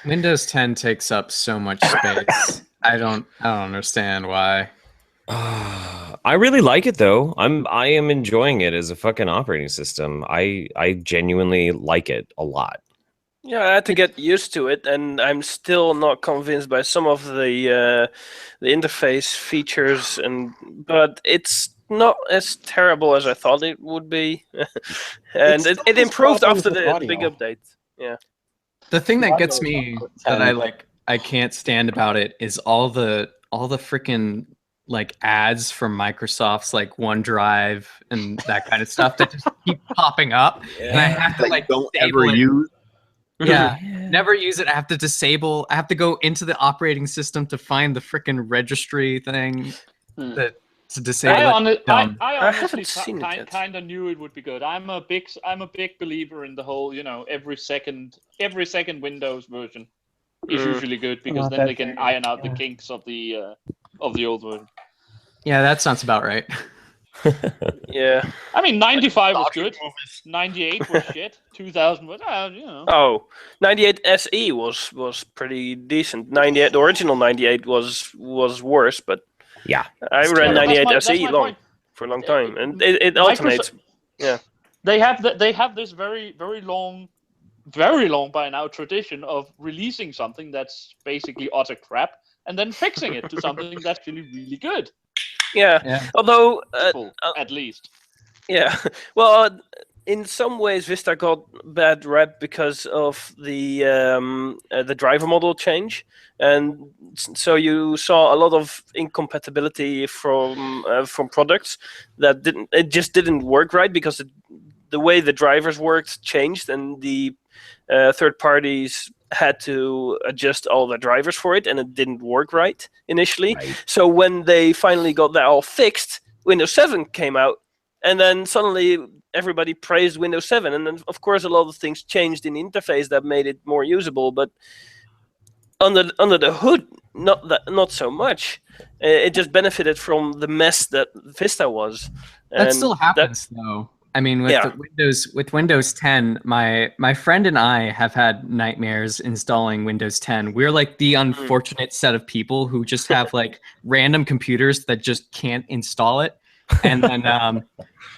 Windows 10 takes up so much space. I don't understand why. I really like it though. I am enjoying it as a fucking operating system. I genuinely like it a lot. Yeah, I had to get used to it, and I'm still not convinced by some of the interface features, but it's not as terrible as I thought it would be, and it improved after the big update. Yeah. The thing that gets me that I can't stand about it is all the freaking like ads from Microsoft's like OneDrive and that kind of stuff that just keep popping up, and I have to like don't disable ever it. use. Yeah, never use it. I have to disable. I have to go into the operating system to find the freaking registry thing to disable it. Dumb. I I honestly haven't seen it yet. kind of knew it would be good. I'm a big believer in the whole, every second Windows version is usually good, because Not then that they can iron out the kinks of the old version. Yeah, that sounds about right. Yeah. I mean, 95 was good. 98 was shit. 2000 was, Oh, 98 SE was pretty decent. 98, the original 98 was worse, but Yeah. I It's ran terrible. 98 That's my SE point. for a long time, and it alternates They have this very long by now tradition of releasing something that's basically utter crap and then fixing it to something that's actually really good. Yeah. Although, at least. Yeah. Well, in some ways, Vista got bad rep because of the driver model change, and so you saw a lot of incompatibility from products that just didn't work right because the way the drivers worked changed, and the third parties had to adjust all the drivers for it, and it didn't work right initially. Right. So when they finally got that all fixed, Windows 7 came out, and then suddenly everybody praised Windows 7, and then of course a lot of things changed in the interface that made it more usable, but under the hood, not so much. It just benefited from the mess that Vista was. That still happens though. I mean, with Windows 10, my friend and I have had nightmares installing Windows 10. We're like the unfortunate set of people who just have like random computers that just can't install it. And then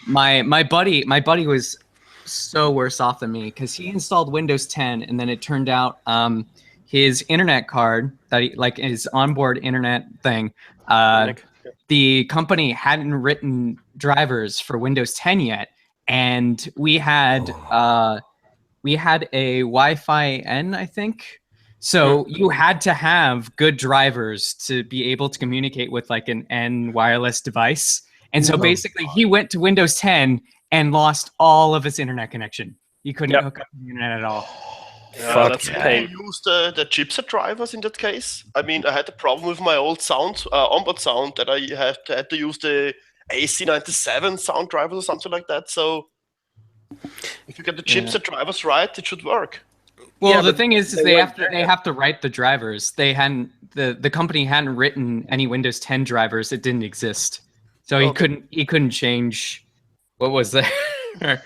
my buddy was so worse off than me because he installed Windows 10, and then it turned out his internet card that his onboard internet thing. The company hadn't written drivers for Windows 10 yet. And we had a Wi-Fi N, I think. So you had to have good drivers to be able to communicate with like an N wireless device. And so basically he went to Windows 10 and lost all of his internet connection. He couldn't hook up to the internet at all. That's a pain. You use the chipset drivers in that case. I mean, I had a problem with my old sound, onboard sound, that I had to use the AC97 sound drivers or something like that. So if you get the chipset drivers right, it should work. Well, the thing is they have to write the drivers. They hadn't the company hadn't written any Windows 10 drivers. It didn't exist, so he couldn't change what was there.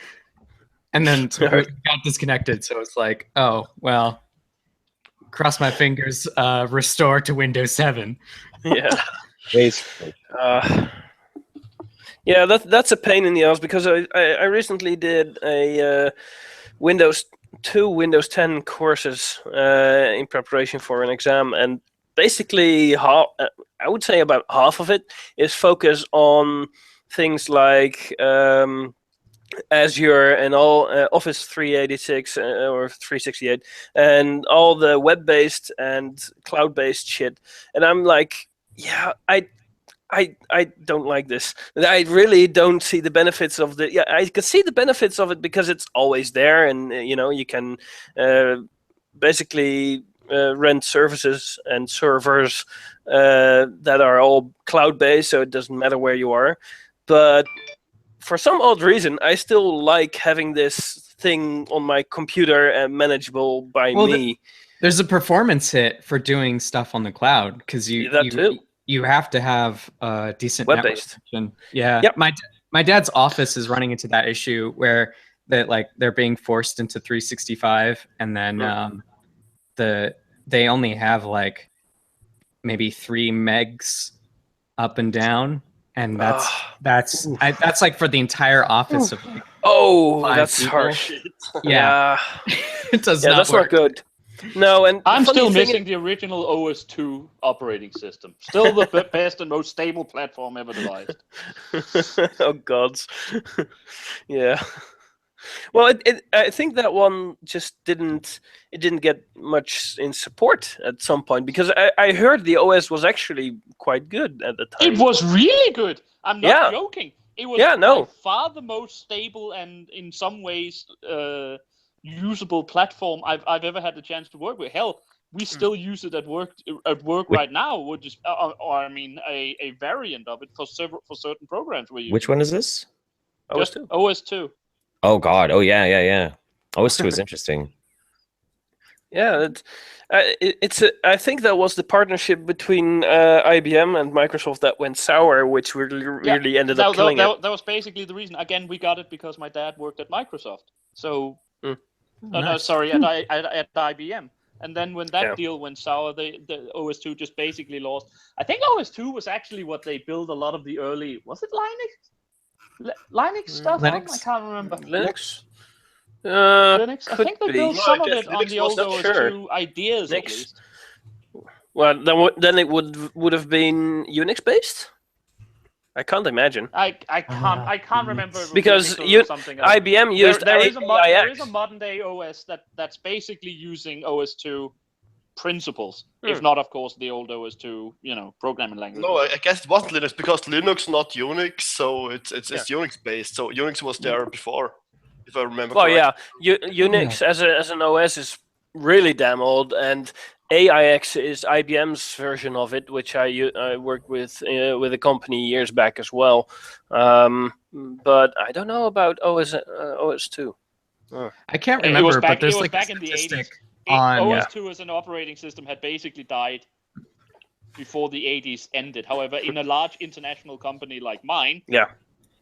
And then it got disconnected. So it's like, oh well, cross my fingers. Restore to Windows 7. Yeah. Basically. Yeah, that's a pain in the ass because I recently did a Windows 10 courses in preparation for an exam, and basically I would say about half of it is focused on things like Azure and all Office 386 or 368 and all the web-based and cloud-based shit, and I'm like, yeah, I don't like this. I really don't see the benefits of the. Yeah, I can see the benefits of it because it's always there, and you can basically rent services and servers that are all cloud-based, so it doesn't matter where you are. But for some odd reason, I still like having this thing on my computer and manageable by me. There's a performance hit for doing stuff on the cloud because you have to have a decent web-based. Yeah. Yep. My dad's office is running into that issue where they're being forced into 365, and then they only have like maybe 3 megs up and down, and that's like for the entire office of like that's people. harsh. Yeah. It does not that's work. not good. No, and I'm still missing the original OS2 operating system. Still the best and most stable platform ever devised. Oh gods. Yeah. Well, I think that one just didn't get much in support at some point because I heard the OS was actually quite good at the time. It was really good. I'm not joking. It was by far the most stable and in some ways usable platform I've ever had the chance to work with. Hell, we still use it at work right now, which is a variant of it for certain programs we use. Which one is this? Just OS2. Oh God! Oh yeah. OS2 is interesting. Yeah, I think that was the partnership between IBM and Microsoft that went sour, which really ended up killing it. That was basically the reason. Again, we got it because my dad worked at Microsoft. So. Nice. Sorry, at IBM. And then when that deal went sour, the OS2 just basically lost. I think OS2 was actually what they built a lot of the early. Was it Linux? Linux stuff? Linux? I can't remember. Linux. Linux. I Could think they be. built No, some I of guess it on Linux the was old not OS2 sure. ideas, at Linux. least. Well, then it would have been Unix based. I can't imagine I can't remember if it was because Unix or something else. IBM used there is a AIX. modern day OS that's basically using OS2 principles, Hmm. if not, of course, the old OS2 programming language. No, I guess it wasn't Linux because Linux not Unix, so it's Unix based. So Unix was there before, if I remember Well, correctly. yeah, Unix as an OS is really damn old, and AIX is IBM's version of it, which I worked with a company years back as well. But I don't know about OS2. I can't It was remember, back. but there's It was like back a in the statistic 80s. on OS2 as an operating system had basically died before the 80s ended. However, in a large international company like mine,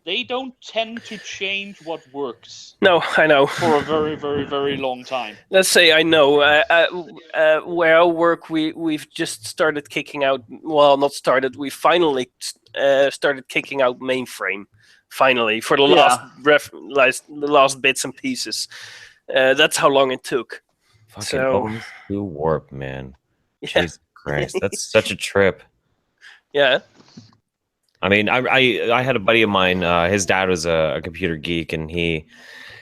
they don't tend to change what works. No, I know. For a very, very, very long time. Let's say I know. Where I work, we've just started kicking out. Well, not started. We finally started kicking out mainframe. Finally, for the last bits and pieces. That's how long it took. Fucking OS2 warp, man. Jesus Christ, that's such a trip. Yeah. I mean, I had a buddy of mine. His dad was a computer geek, and he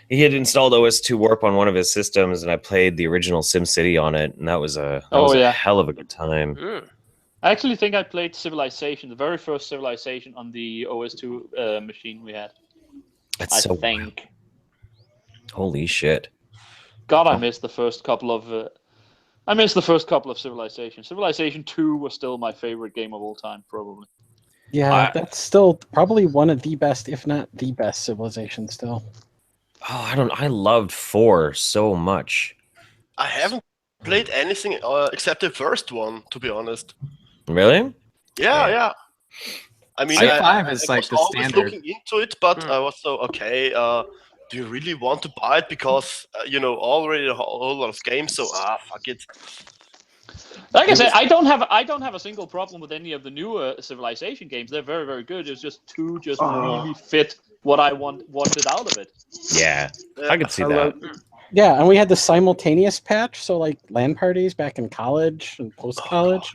had installed OS2 Warp on one of his systems, and I played the original SimCity on it, and that was a hell of a good time. I actually think I played Civilization, the very first Civilization, on the OS2 machine we had. That's I think. Holy shit! God, I missed the first couple of. I missed the first couple of Civilization. Civilization 2 was still my favorite game of all time, probably. Yeah, that's still probably one of the best, if not the best, Civilization still. Oh, I loved 4 so much. I haven't played anything except the first one, to be honest. Really? Yeah. I mean, C5 is I like was the always standard. looking into it, but I was so okay. Do you really want to buy it? Because already a whole lot of games. So fuck it. Like I said, I don't have a single problem with any of the newer Civilization games. They're very, very good. It's just two really fit what I wanted out of it. Yeah, I could see that. Yeah, and we had the simultaneous patch, so like LAN parties back in college and post-college.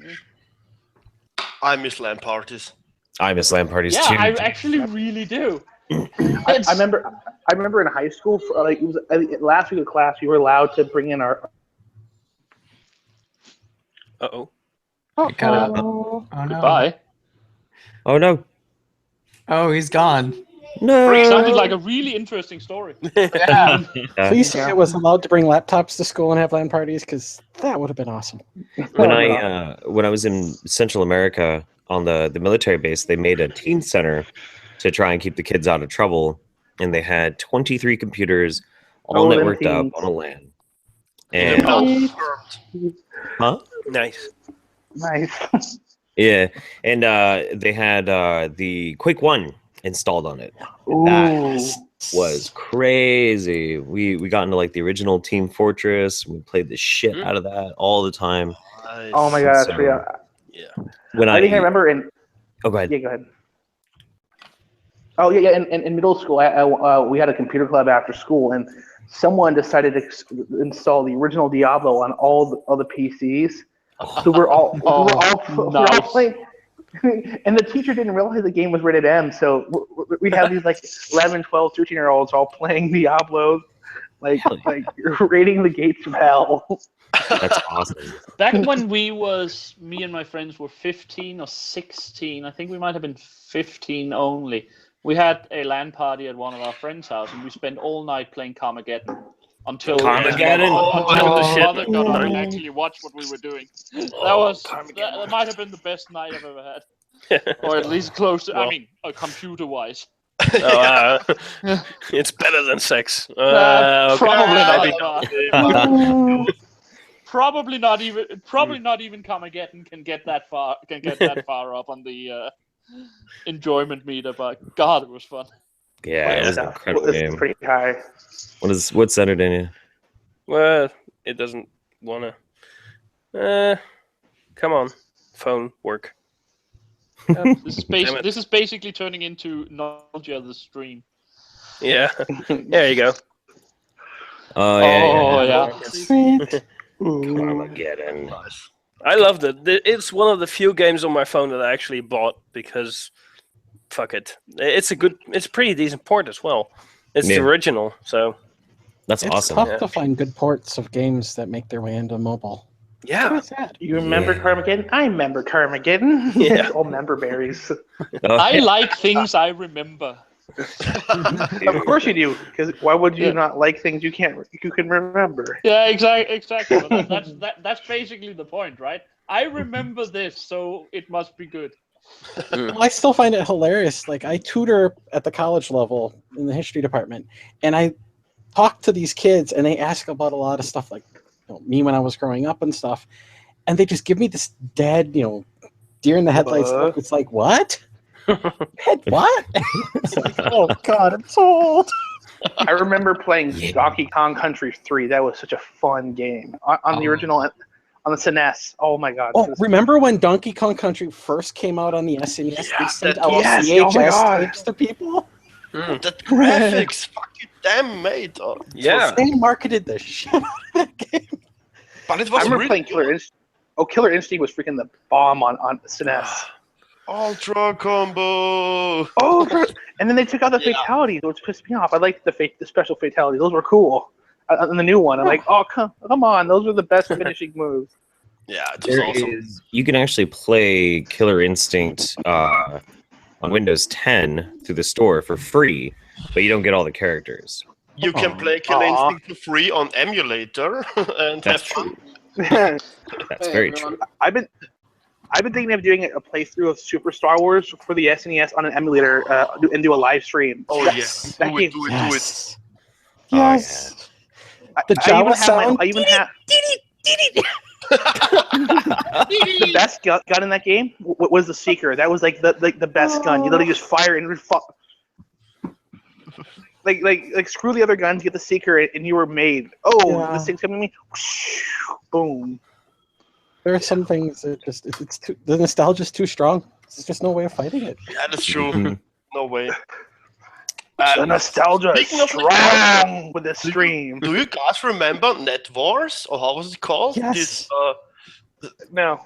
I miss LAN parties. I miss LAN parties too. Yeah, I actually really do. I remember in high school, it was last week of class, we were allowed to bring in our. Uh-oh. Oh no. Goodbye. Oh no. Oh, he's gone. No. It sounded like a really interesting story. Yeah. Please say it was allowed to bring laptops to school and have LAN parties, because that would have been awesome. When I was in Central America on the military base, they made a teen center to try and keep the kids out of trouble, and they had 23 computers all networked up on a LAN. And huh? Nice. Yeah, and they had the Quake 1 installed on it. That was crazy. We got into like the original Team Fortress. We played the shit out of that all the time. Oh my god, So, yeah. When I think I remember in. Oh, go ahead. Yeah, go ahead. Oh yeah. In middle school, we had a computer club after school, and someone decided to install the original Diablo on all the PCs. So we're all playing. And the teacher didn't realize the game was rated M, so we'd have these like 11, 12, 13-year-olds all playing Diablo, like raiding the gates of hell. That's awesome. Back when me and my friends were 15 or 16, I think we might have been 15 only, we had a LAN party at one of our friends' house, and we spent all night playing Carmageddon. Until the mother got up and actually watched what we were doing. That might have been the best night I've ever had. Or at least close to, I mean, computer-wise. It's better than sex. Probably not. Probably not even Carmageddon can get that far up on the enjoyment meter, but God, it was fun. Yeah, it was an incredible game. It's pretty high. What's centered in you? Well, it doesn't wanna. Come on, phone work. This is basically turning into Nostalgia the stream. Yeah. There you go. Oh yeah. Carmageddon. I loved it. It's one of the few games on my phone that I actually bought because, fuck it, it's a pretty decent port as well. It's the original, so that's it's awesome. tough to find good ports of games that make their way into mobile. Yeah. What is that? You remember Carmageddon? I remember Carmageddon. Yeah. All member berries. I like things I remember. Of course you do, because why would you not like things you can remember? Yeah, exactly. But that's basically the point, right? I remember this, so it must be good. Well, I still find it hilarious. Like, I tutor at the college level in the history department, and I talk to these kids, and they ask about a lot of stuff, like me when I was growing up and stuff, and they just give me this dead, deer in the headlights look. It's like, what? What? It's like, oh god, I'm so old. I remember playing Donkey Kong Country 3. That was such a fun game on the original, on the SNES. Oh my god! Oh, remember when Donkey Kong Country first came out on the SNES? They sent out yes, VHS tapes to people. That graphics, fucking damn, mate. They marketed the shit out of that game. But it was I remember really playing Killer Instinct. Oh, Killer Instinct was freaking the bomb on SNES. Ultra combo. Oh, and then they took out the fatalities, which pissed me off. I liked the special fatalities; those were cool. And the new one, I'm like, oh come on, those were the best finishing moves. Yeah, it was awesome. You can actually play Killer Instinct on Windows 10 through the store for free, but you don't get all the characters. You can play Killer Instinct for free on emulator and have fun. That's very true. I've been thinking of doing a playthrough of Super Star Wars for the SNES on an emulator and do a live stream. Oh yes, do it. Yes. Yes. The Java sound. I even have the best gun in that game was the Seeker. That was like the best gun. You literally just fire and like screw the other guns, get the Seeker, and you were made. Oh, this thing's coming at me. Boom. There are some things that just the nostalgia's too strong. There's just no way of fighting it. Yeah, that's true. No way. The nostalgia is strong with this stream. Do you guys remember Net Wars, or how was it called? Yes. No.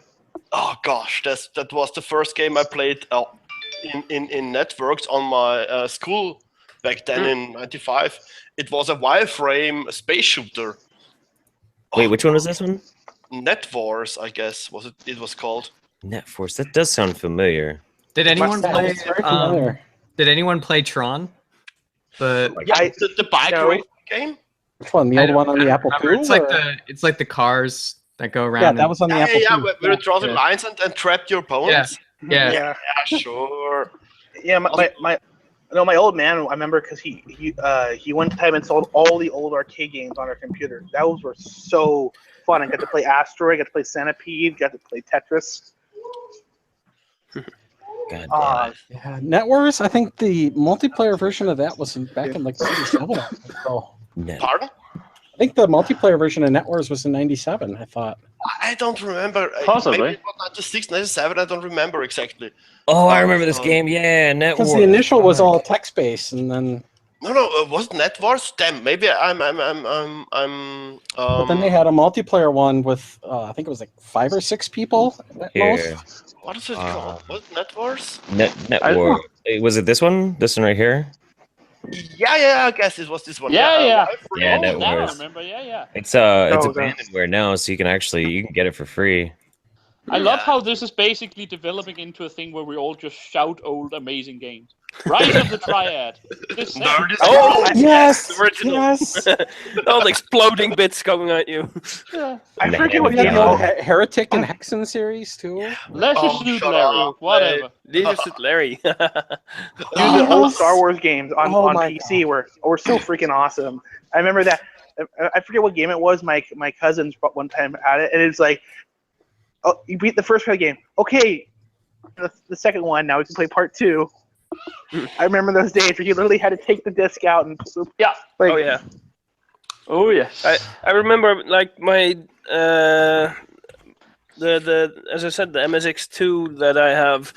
Oh gosh, that was the first game I played in networks on my school back then in '95. It was a wireframe space shooter. Wait, which one was this one? Net Wars, I guess it was called. Net Force. That does sound familiar. Did anyone play? Did anyone play Tron? The bike race game. Which one? The old one on the Apple II? It's like the cars that go around. Yeah, that was on the Apple II. Yeah, where you draw the lines and trap your opponents. Yeah, sure. Yeah, my old man. I remember because he one time installed all the old arcade games on our computer. Those were so fun. I got to play Asteroid, got to play Centipede, got to play Tetris. God yeah, Net Wars. I think the multiplayer version of that was back in like '97. Pardon? I think the multiplayer version of Net Wars was in '97. I thought. I don't remember. Possibly. Maybe it was 96, 97. I don't remember exactly. Oh, I remember this game. Yeah, Net Wars. Because the initial was all text-based, and then. No, was it Net Wars? Damn, maybe I'm. But then they had a multiplayer one with I think it was like 5 or 6 people at most. What is it called? Was it Net Wars? Net Wars. Was it this one? This one right here? Yeah, I guess it was this one. Yeah. Net Now Wars. I remember. Yeah. It's abandonware now, so you can get it for free. I love how this is basically developing into a thing where we all just shout old amazing games. Rise of the Triad. Yes, original. yes. All the exploding bits coming at you. Yeah. I forget what We had game. the old Heretic and Hexen series too. Leisure Suit Larry. Whatever. Leisure Suit Larry. Dude, the old Star Wars games on PC were so freaking awesome. I remember that. I forget what game it was. My cousins one time had it, and it's like, oh, you beat the first part of the game. Okay, the second one. Now we can play part 2. I remember those days where you literally had to take the disc out and Oh yeah. Oh yes. I remember like my the as I said, the MSX2 that I have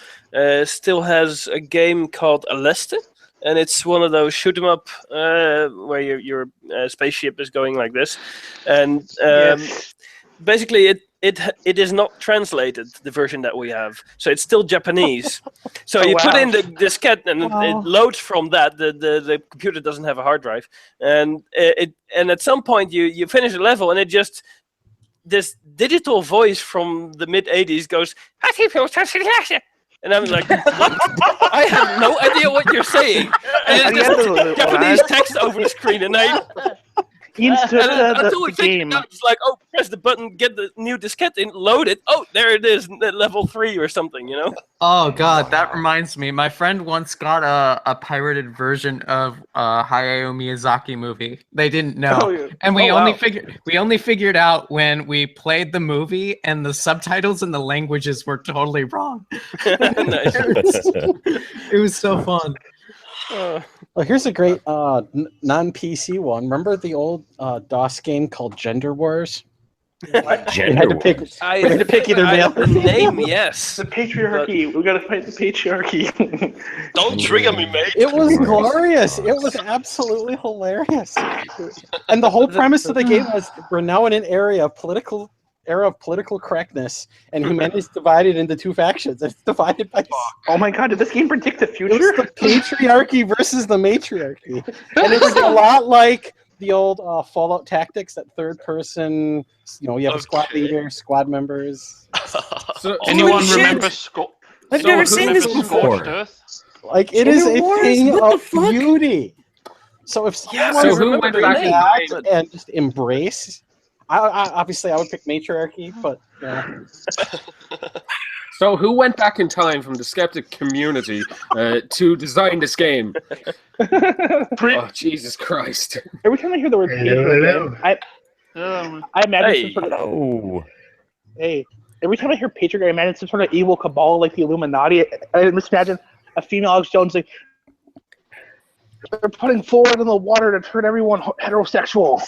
still has a game called Aleste, and it's one of those shoot 'em up where your spaceship is going like this, and Yes. basically it is not translated, the version that we have, so it's still Japanese. So Oh, you put wow. in the diskette and it loads from that. The computer doesn't have a hard drive, and and at some point you finish a level and it just this digital voice from the mid '80s goes, and I'm like, what? I have no idea what you're saying. And it's just Japanese text over the screen, and I. He inserted Until we the figured game. out, it's like, oh, press the button, get the new diskette in, load it. Oh, there it is, level 3 or something, you know? Oh god, that reminds me. My friend once got a pirated version of a Hayao Miyazaki movie. They didn't know, Oh, yeah. and we Oh, only wow. figured out when we played the movie, and the subtitles and the languages were totally wrong. Nice. It was so fun. Well, here's a great non-PC one. Remember the old DOS game called Gender Wars? Gender to pick- wars. I We had to pick either I male have the name, yes. The patriarchy. We gotta fight the patriarchy. Don't trigger me, mate. It was Gender Wars. glorious. It was absolutely hilarious. And the whole premise of the game was we're now in an era of political correctness, and humanity is divided into two factions. It's divided by Oh my god, did this game predict the it was future? the patriarchy versus the matriarchy, and it was a lot like the old Fallout Tactics. That third person, you have a squad leader, squad members. So, Anyone shit. remember Skull? I've So never who seen this remembers before. Scorched Earth? Like it is Gender a Wars? thing What the of fuck? beauty. So if Yeah, someone so was who to went bring back in that time? and just embrace, obviously I would pick matriarchy, but So who went back in time from the skeptic community to design this game? Oh, Jesus Christ. Every time I hear the word patriarchy, I imagine some sort of Oh. hey. Every time I hear patriarchy, I imagine some sort of evil cabal like the Illuminati. I just imagine a female Alex Jones like they're putting fluoride in the water to turn everyone heterosexual.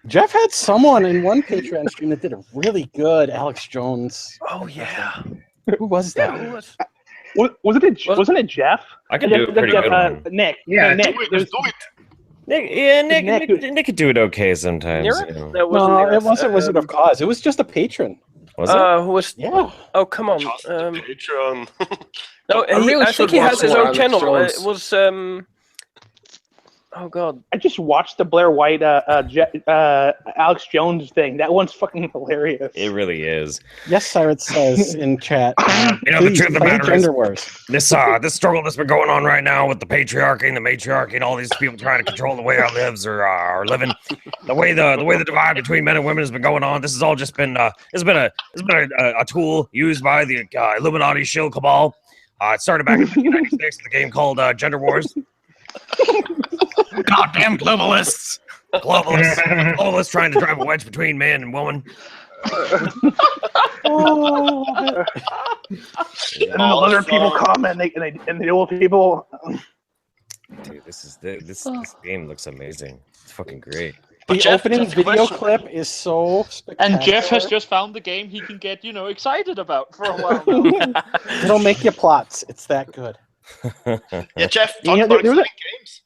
Jeff had someone in one Patreon stream that did a really good Alex Jones. Oh, yeah. Who was that? Who was- Wasn't it Jeff? I can do a pretty good one. Nick. Yeah, Nick. Do it, just do it. Nick could do it okay sometimes. Nira? You know. That wasn't No, Nira. it wasn't Wizard of Cause. It was just a patron. Was it? Who was? Yeah. Oh, come on. Just the Patreon. No, I really I think should he watch has his more own Alex channel. Jones. It was oh god. I just watched the Blair White Alex Jones thing. That one's fucking hilarious. It really is. Yes, Cyrus says in chat. You know, the Please truth of the play matter is, Gender Wars. this struggle that's been going on right now with the patriarchy and the matriarchy and all these people trying to control the way our lives are living, the way the divide between men and women has been going on. This has all just been it's been a tool used by the Illuminati shill cabal. It started back in 1996 with a game called Gender Wars. Goddamn globalists! Globalists trying to drive a wedge between man and woman. Oh, And then the other people come and the old people. Dude, this game looks amazing. It's fucking great. the Jeff, opening Jeff, video question. clip is so spectacular. And Jeff has just found the game he can get, excited about for a while now. It'll make you plots. It's that good. Yeah, Jeff, Yeah, talk about there was a- exciting games.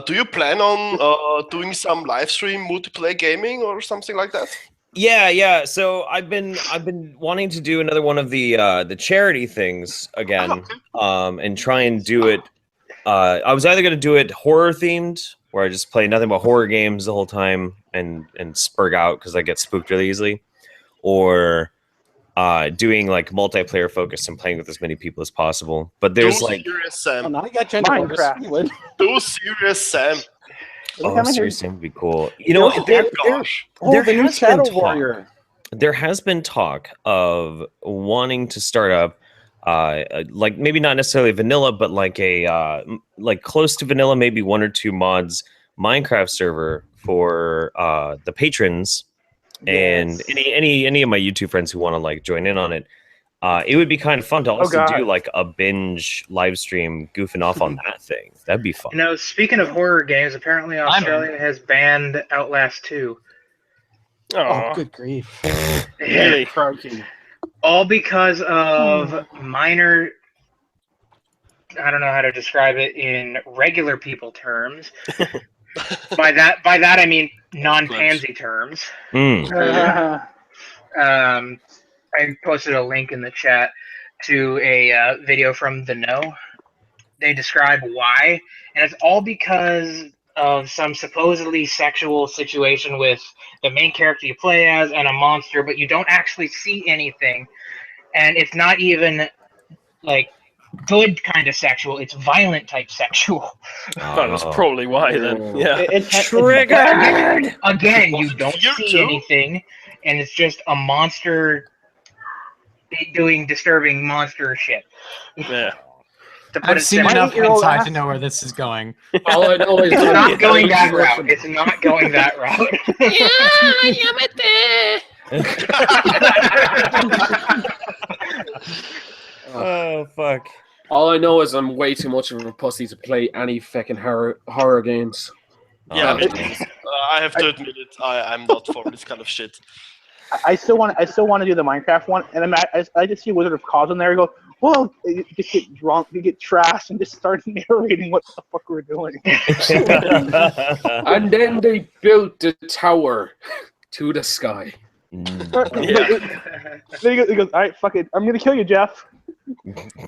Do you plan on doing some live stream multiplayer gaming or something like that? Yeah. So I've been wanting to do another one of the charity things again, and try and do it. I was either going to do it horror themed, where I just play nothing but horror games the whole time and spurg out because I get spooked really easily, or doing like multiplayer focus and playing with as many people as possible. But there's Do like, serious Oh, Sam. now I got Gender Wars. Minecraft. You would. Do serious Sam. oh, seriously, would be cool. You know, Oh there gosh. Oh, There the new has been Shadow talk. Warrior. there has been talk of wanting to start up like maybe not necessarily vanilla, but like a like close to vanilla, maybe 1 or 2 mods Minecraft server for the patrons and any of my YouTube friends who want to like join in on it. It would be kind of fun to also God. do like a binge live stream goofing off on that thing. That'd be fun. Speaking of horror games, apparently Australia has banned Outlast 2. Oh, good grief. Really? Crikey. All because of minor. I don't know how to describe it in regular people terms. by that I mean non-pansy terms. I posted a link in the chat to a video from The Know. They describe why, and it's all because of some supposedly sexual situation with the main character you play as and a monster, but you don't actually see anything, and it's not even like good kind of sexual, it's violent type sexual. That was probably why then. Yeah. Triggered! Again, you don't see anything, and it's just a monster doing disturbing monster shit. Yeah. I've seen enough hentai to know where this is going. All I know is it's not going that route. It's not going that route. Oh fuck! All I know is I'm way too much of a pussy to play any fucking horror games. Yeah, I have to admit it. I'm not for this kind of shit. I still want to do the Minecraft one, and I just see Wizard of Cause in there. You go, well, you just get drunk, you get trashed, and just start narrating what the fuck we're doing. And then they built the tower to the sky. Then he goes, all right, fuck it, I'm gonna kill you, Jeff.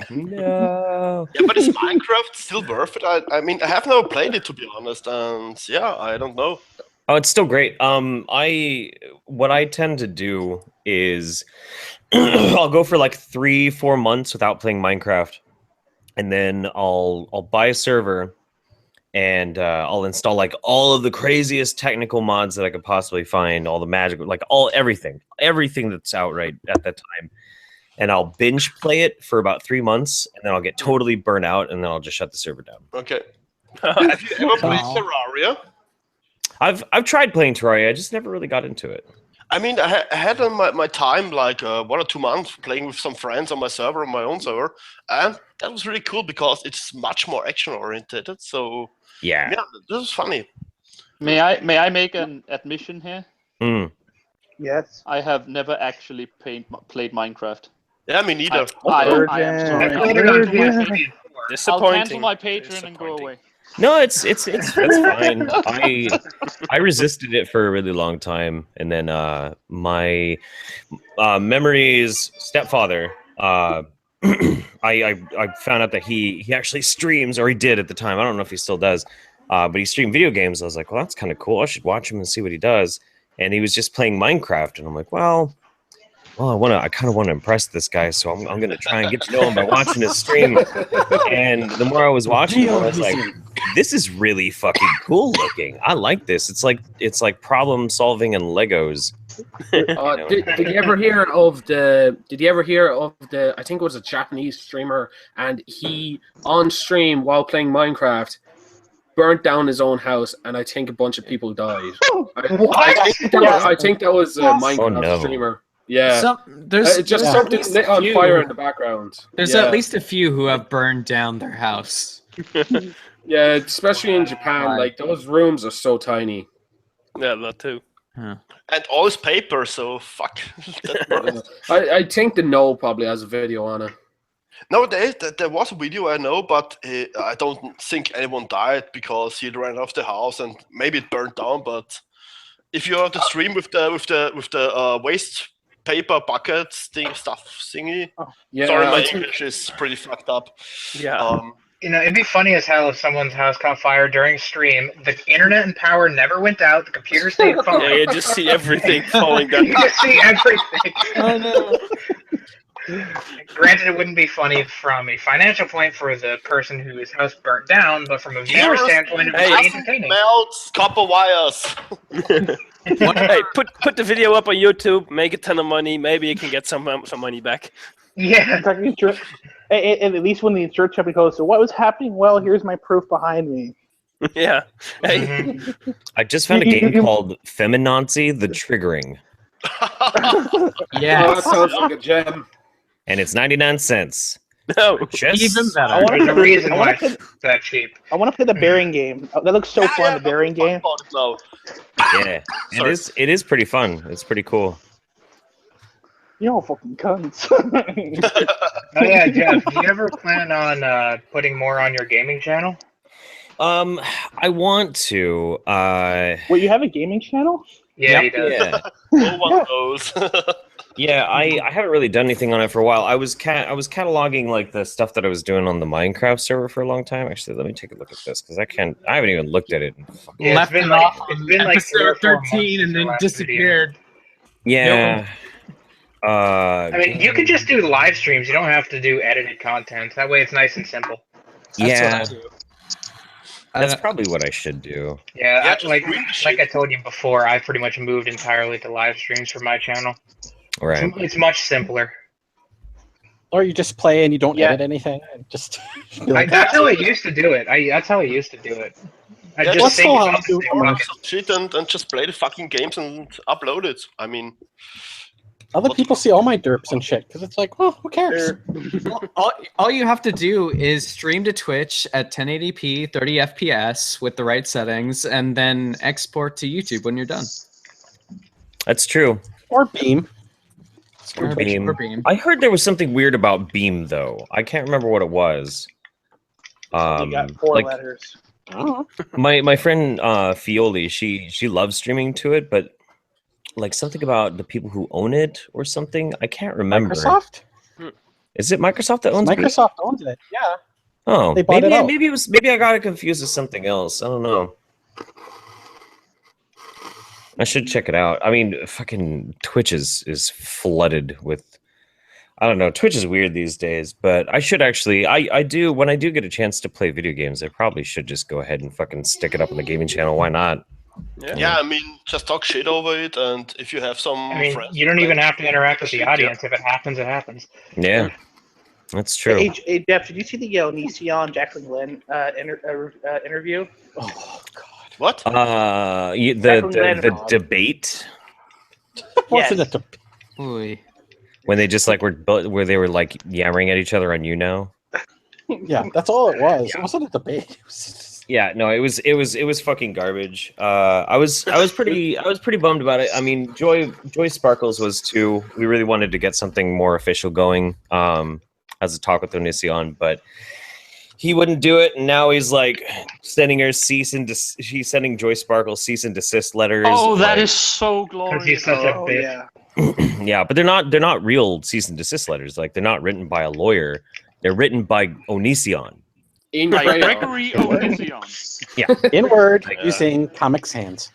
No. Yeah, but is Minecraft still worth it? I mean, I have never played it, to be honest, and yeah, I don't know. Oh, it's still great. What I tend to do is I'll go for like 3-4 months without playing Minecraft, and then I'll buy a server, and I'll install like all of the craziest technical mods that I could possibly find, all the magic, like everything that's out right at that time, and I'll binge play it for about 3 months, and then I'll get totally burnt out, and then I'll just shut the server down. Okay. Have you ever played Terraria? I've tried playing Terraria. I just never really got into it. I mean, I had on my time like 1 or 2 months playing with some friends on my server, on my own server, and that was really cool because it's much more action oriented. So yeah, this is funny. May I make an admission here? Yes. I have never actually played Minecraft. Yeah, me neither. I am sorry. Disappointing. I'll cancel my Patreon and go away. No, it's fine. I resisted it for a really long time, and then my Memory's stepfather, I found out that he actually streams, or he did at the time. I don't know if he still does, but he streamed video games. I was like, well, that's kind of cool. I should watch him and see what he does. And he was just playing Minecraft, and I'm like, well, I kind of want to impress this guy, so I'm going to try and get to know him by watching his stream. And the more I was watching, I was like, this is really fucking cool looking. I like this. It's like problem solving and Legos. Did you ever hear of the? Did you ever hear of the? I think it was a Japanese streamer, and he on stream while playing Minecraft burnt down his own house, and I think a bunch of people died. I think that was a Minecraft streamer. Yeah, there's just something lit on fire in the background. There's at least a few who have burned down their house. Yeah, especially in Japan, like those rooms are so tiny. Yeah, that too. Huh. And all is paper, so fuck. I think the No probably has a video on it. No, there was a video, I know, but I don't think anyone died because he ran off the house and maybe it burned down. But if you have to stream with the waste paper bucket stuff thingy, sorry, my English is pretty fucked up. Yeah. It'd be funny as hell if someone's house caught fire during stream. The internet and power never went out. The computer stayed fine. Yeah, you just see everything falling down. You just see everything. Oh no. Granted, it wouldn't be funny from a financial point for the person whose house burnt down, but from a viewer standpoint, it would be entertaining. Melts copper wires. Hey, put the video up on YouTube, make a ton of money. Maybe you can get some money back. Yeah. And at least when the insurance company goes, so what was happening? Well, here's my proof behind me. Yeah. Hey. I just found a game called Feminazi: The Triggering. Yeah, that sounds like a gem. And it's 99 cents. No. Chess? Even better. I want There's a to reason I why want to it's that cheap. I want to play the bearing game. Oh, that looks so fun. The bearing game. No. Yeah, Sorry. it is pretty fun. It's pretty cool. You're fucking cunts. Oh yeah, Jeff. Do you ever plan on putting more on your gaming channel? I want to. Wait, you have a gaming channel? Yeah, he does. Yeah, No one knows. yeah. I haven't really done anything on it for a while. I was cataloging like the stuff that I was doing on the Minecraft server for a long time. Actually, let me take a look at this because I haven't even looked at it. Yeah, Left it's been him like off it's on been like 3 or episode 4 months 13 and since the then last disappeared. Yeah. I mean, you could just do live streams. You don't have to do edited content. That way, it's nice and simple. Yeah, That's what I do. that's probably what I should do. Yeah, Yeah, just like read the I shit. told you before, I pretty much moved entirely to live streams for my channel. Right. It's much simpler. Or you just play and you don't Yeah. edit anything. And just be like, That's how I used to do it. That's how I used to do it. I Yeah, just What's think so about hard to the do? thing. Some shit and just play the fucking games and upload it. I mean, other people see all my derps and shit because it's like, well, who cares? All you have to do is stream to Twitch at 1080p, 30 FPS with the right settings, and then export to YouTube when you're done. That's true. Or Beam. Or Beam. or Beam. I heard there was something weird about Beam though. I can't remember what it was. You got 4 like letters. Oh. my friend Fioli, she loves streaming to it, but like something about the people who own it or something. I can't remember. Microsoft? Is it Microsoft that owns Beam? Microsoft owns it. Yeah. Oh, They bought maybe it out. maybe I got it confused with something else. I don't know. I should check it out. I mean, fucking Twitch is flooded with. I don't know. Twitch is weird these days, but I should actually. I do when I do get a chance to play video games. I probably should just go ahead and fucking stick it up on the gaming channel. Why not? yeah, I mean, just talk shit over it, and if you have some I mean, friends, you don't even have to interact with the Shit, yeah. audience. If it happens, it happens. Yeah, that's true. Hey, Jeff, did you see the Onision Jacqueline Glenn interview? Oh, God. What? The Glenn. debate Wasn't it the Oy. when they just like where they were like yammering at each other on Yeah, that's all it was. It wasn't a debate. It was just- Yeah, no, it was fucking garbage. I was pretty bummed about it. I mean, Joy Sparkles was too. We really wanted to get something more official going, as a talk with Onision, but he wouldn't do it, and now he's like sending her he's sending Joy Sparkles cease and desist letters. Oh, that like, is so glorious. Because he's such a Oh, bitch. yeah. yeah, but they're not real cease and desist letters. Like they're not written by a lawyer. They're written by Onision. In By crayon. Gregory Onision. in Word using Comic Sans.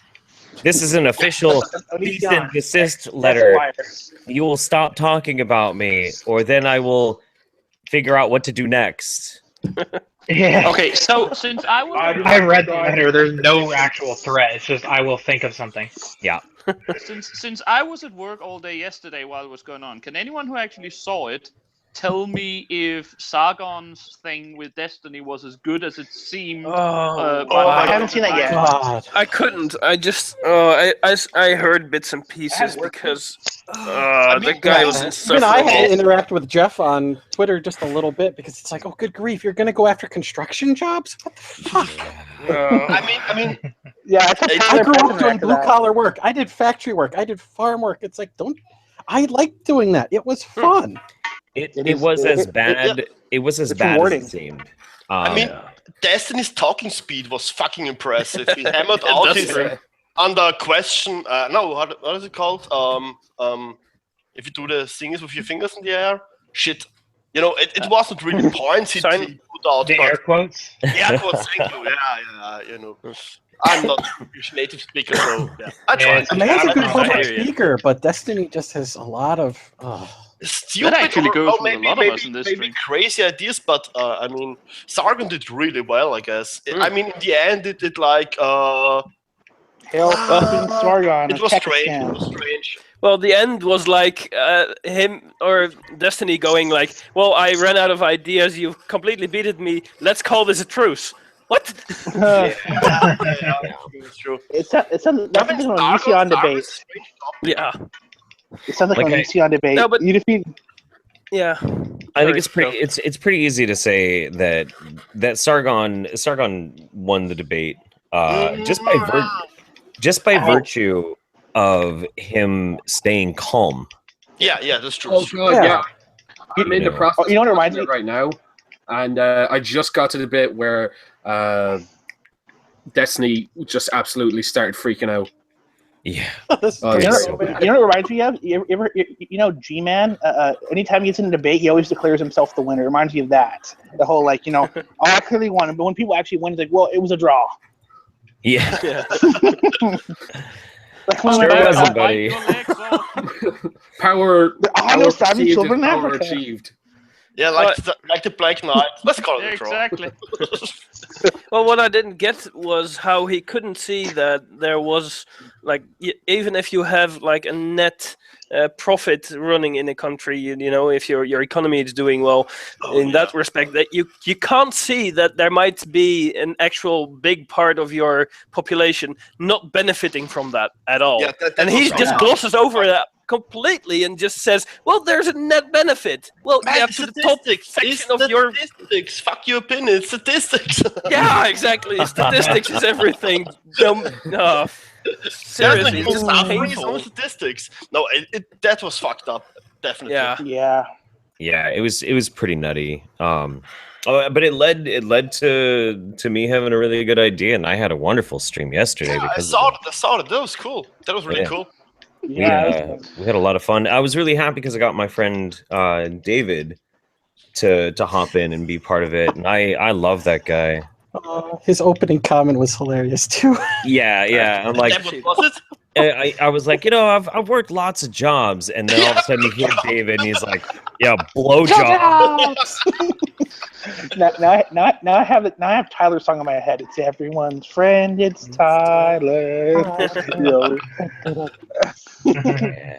This is an official cease and desist letter. You will stop talking about me, or then I will figure out what to do next. Yeah. Okay, so since I was I read the letter. There's no actual threat. It's just I will think of something. Yeah. since I was at work all day yesterday while it was going on, can anyone who actually saw it tell me if Sargon's thing with Destiny was as good as it seemed? I haven't seen that yet. God. I couldn't. I just I heard bits and pieces because the guy was Even I had to insufferable. interact with Jeff on Twitter just a little bit because it's like, oh, good grief, you're going to go after construction jobs? What the fuck? I mean, Yeah, I took I Tyler grew up Preston doing after blue that. collar work. I did factory work. I did farm work. It's like, I liked doing that. It was fun. It was as bad. It was as It's bad rewarding. as it seemed. I mean, Destiny's talking speed was fucking impressive. He hammered out That's his fair. under question. No, what is it called? If you do the things with your fingers in the air, shit. You know, it wasn't really points he put out. The air quotes. Yeah, quotes. Thank you. Yeah. You know, I'm not a native speaker, so yeah. I tried. I mean, that's a good I public hear you. speaker, but Destiny just has a lot of. Stupid, That actually goes with a maybe, lot of maybe, us in this maybe stream. crazy ideas, but I mean, Sargon did really well, I guess. I mean, in the end, it did like Hail fucking Sargon. it was check strange. scam. It was strange. Well, the end was like him or Destiny going like, "Well, I ran out of ideas. You completely beated me. Let's call this a truce." What? Yeah, it's true. It's that's something on Onision debate. Yeah. It sounds like Like an Onision debate. No, but- You defeat. Yeah. I think it's pretty easy to say that Sargon won the debate just by virtue of him staying calm. Yeah, that's true. Oh god, yeah. I'm in the process. You know what it reminds me right now, and I just got to the bit where Destiny just absolutely started freaking out. Yeah. You know what it reminds me of? You know, G-Man, anytime he gets in a debate, he always declares himself the winner. It reminds me of that. The whole, like, oh, I clearly won. But when people actually win, it's like, well, it was a draw. Yeah. Like, buddy. Power power achieved. Yeah, like the Black Knight. Let's call it a draw. Exactly. Well, what I didn't get was how he couldn't see that there was, like, even if you have like a net profit running in a country, you know, if your economy is doing well, that respect, that you can't see that there might be an actual big part of your population not benefiting from that at all. Yeah, and he just glosses over that completely and just says, well, there's a net benefit. Well, you have to the top section of your statistics. Fuck your opinion. It's statistics. Yeah, exactly. Statistics is everything. Seriously, it's just painful. Statistics. No, that was fucked up. Definitely. Yeah. Yeah, it was pretty nutty. But it led to me having a really good idea, and I had a wonderful stream yesterday because I saw it. That was cool. That was really cool. Yeah, we had a lot of fun. I was really happy because I got my friend David to hop in and be part of it, and I love that guy. His opening comment was hilarious too. Yeah. I'm like, I was like, I've worked lots of jobs, and then all of a sudden you hear David, and he's like, yeah, blowjobs. Now I have Tyler's song in my head. It's everyone's friend. It's Tyler. Yeah.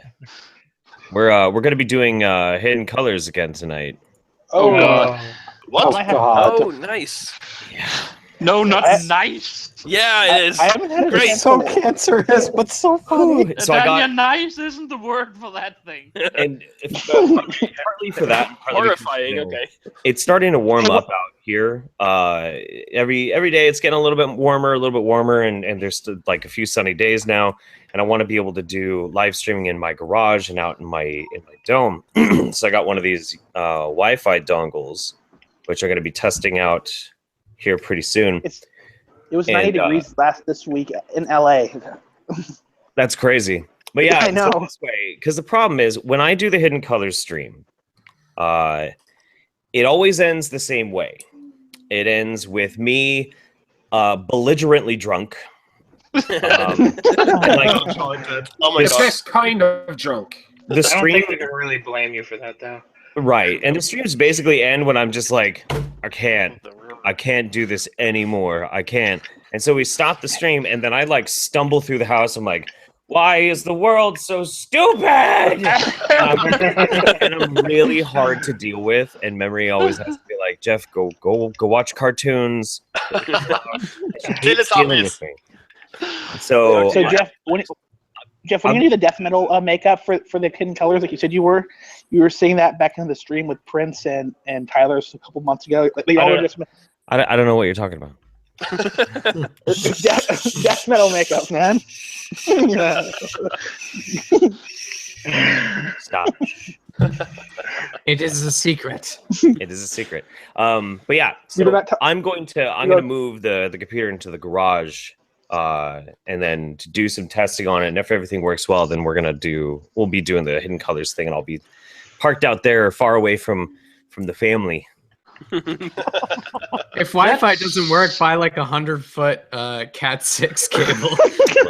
We're gonna be doing Hidden Colors again tonight. Oh god! What? Oh, nice. Yeah. No, not nice. Yeah, it is. I haven't had It's so cancerous, but so funny. So I got nice isn't the word for that thing. And partly for that, horrifying. Okay. It's starting to warm up out here. Every day it's getting a little bit warmer, and there's like a few sunny days now. And I want to be able to do live streaming in my garage and out in my dome. So I got one of these Wi-Fi dongles, which I'm going to be testing out here pretty soon. It was 90 degrees this week in LA. That's crazy. But yeah, I know. This way, because the problem is when I do the Hidden Colors stream, it always ends the same way. It ends with me belligerently drunk. Oh my god! Best kind of drunk. The stream. I don't think we can really blame you for that, though. Right, and the streams basically end when I'm just like, I can't do this anymore. I can't. And so we stop the stream, and then I like stumble through the house. I'm like, why is the world so stupid? And I'm really hard to deal with. And memory always has to be like, Jeff, go watch cartoons. Keep dealing with me. So Jeff, when you're gonna do the death metal makeup for the Hidden Colors, like you said you were saying that back in the stream with Prince and Tyler's a couple months ago. Like, I don't know what you're talking about. death metal makeup, man. Stop. It is a secret. It is a secret. But yeah, so I'm going to move the computer into the garage. And then to do some testing on it, and if everything works well, then we'll be doing the Hidden Colors thing, and I'll be parked out there far away from the family. If Wi-Fi doesn't work, buy like 100-foot Cat 6 cable.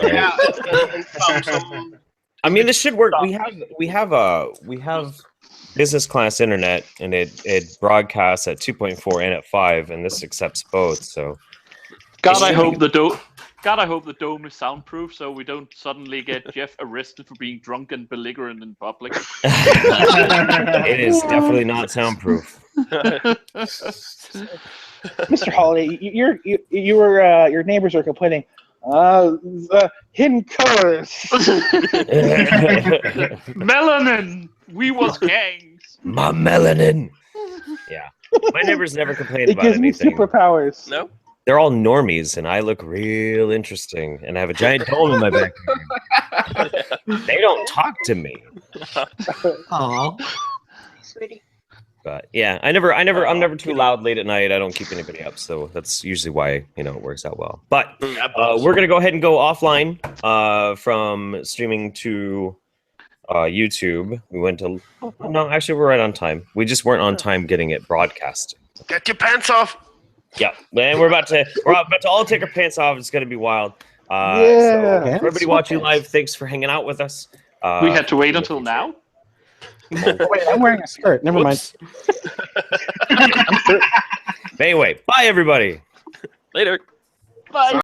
Yeah. I mean, this should work. We have business class internet, and it broadcasts at 2.4 and at 5, and this accepts both. So, God, I hope the dome is soundproof, so we don't suddenly get Jeff arrested for being drunk and belligerent in public. It is definitely not soundproof. Mr. Holiday, your neighbors are complaining. Hidden Colors. Melanin. We was gangs. My melanin. Yeah. My neighbors never complained It about gives me anything. superpowers. No. They're all normies, and I look real interesting, and I have a giant dome in my backyard. They don't talk to me. Oh, But yeah, I'm never too loud late at night. I don't keep anybody up, so that's usually why it works out well. But we're gonna go ahead and go offline from streaming to YouTube. We went to no, actually we're right on time. We just weren't on time getting it broadcast. Get your pants off. Yeah, and we're about to all take our pants off. It's gonna be wild. Yeah. So for everybody watching live, thanks for hanging out with us. We had to wait until now. Oh, wait, I'm wearing a skirt. Never mind. Anyway, bye everybody. Later. Bye.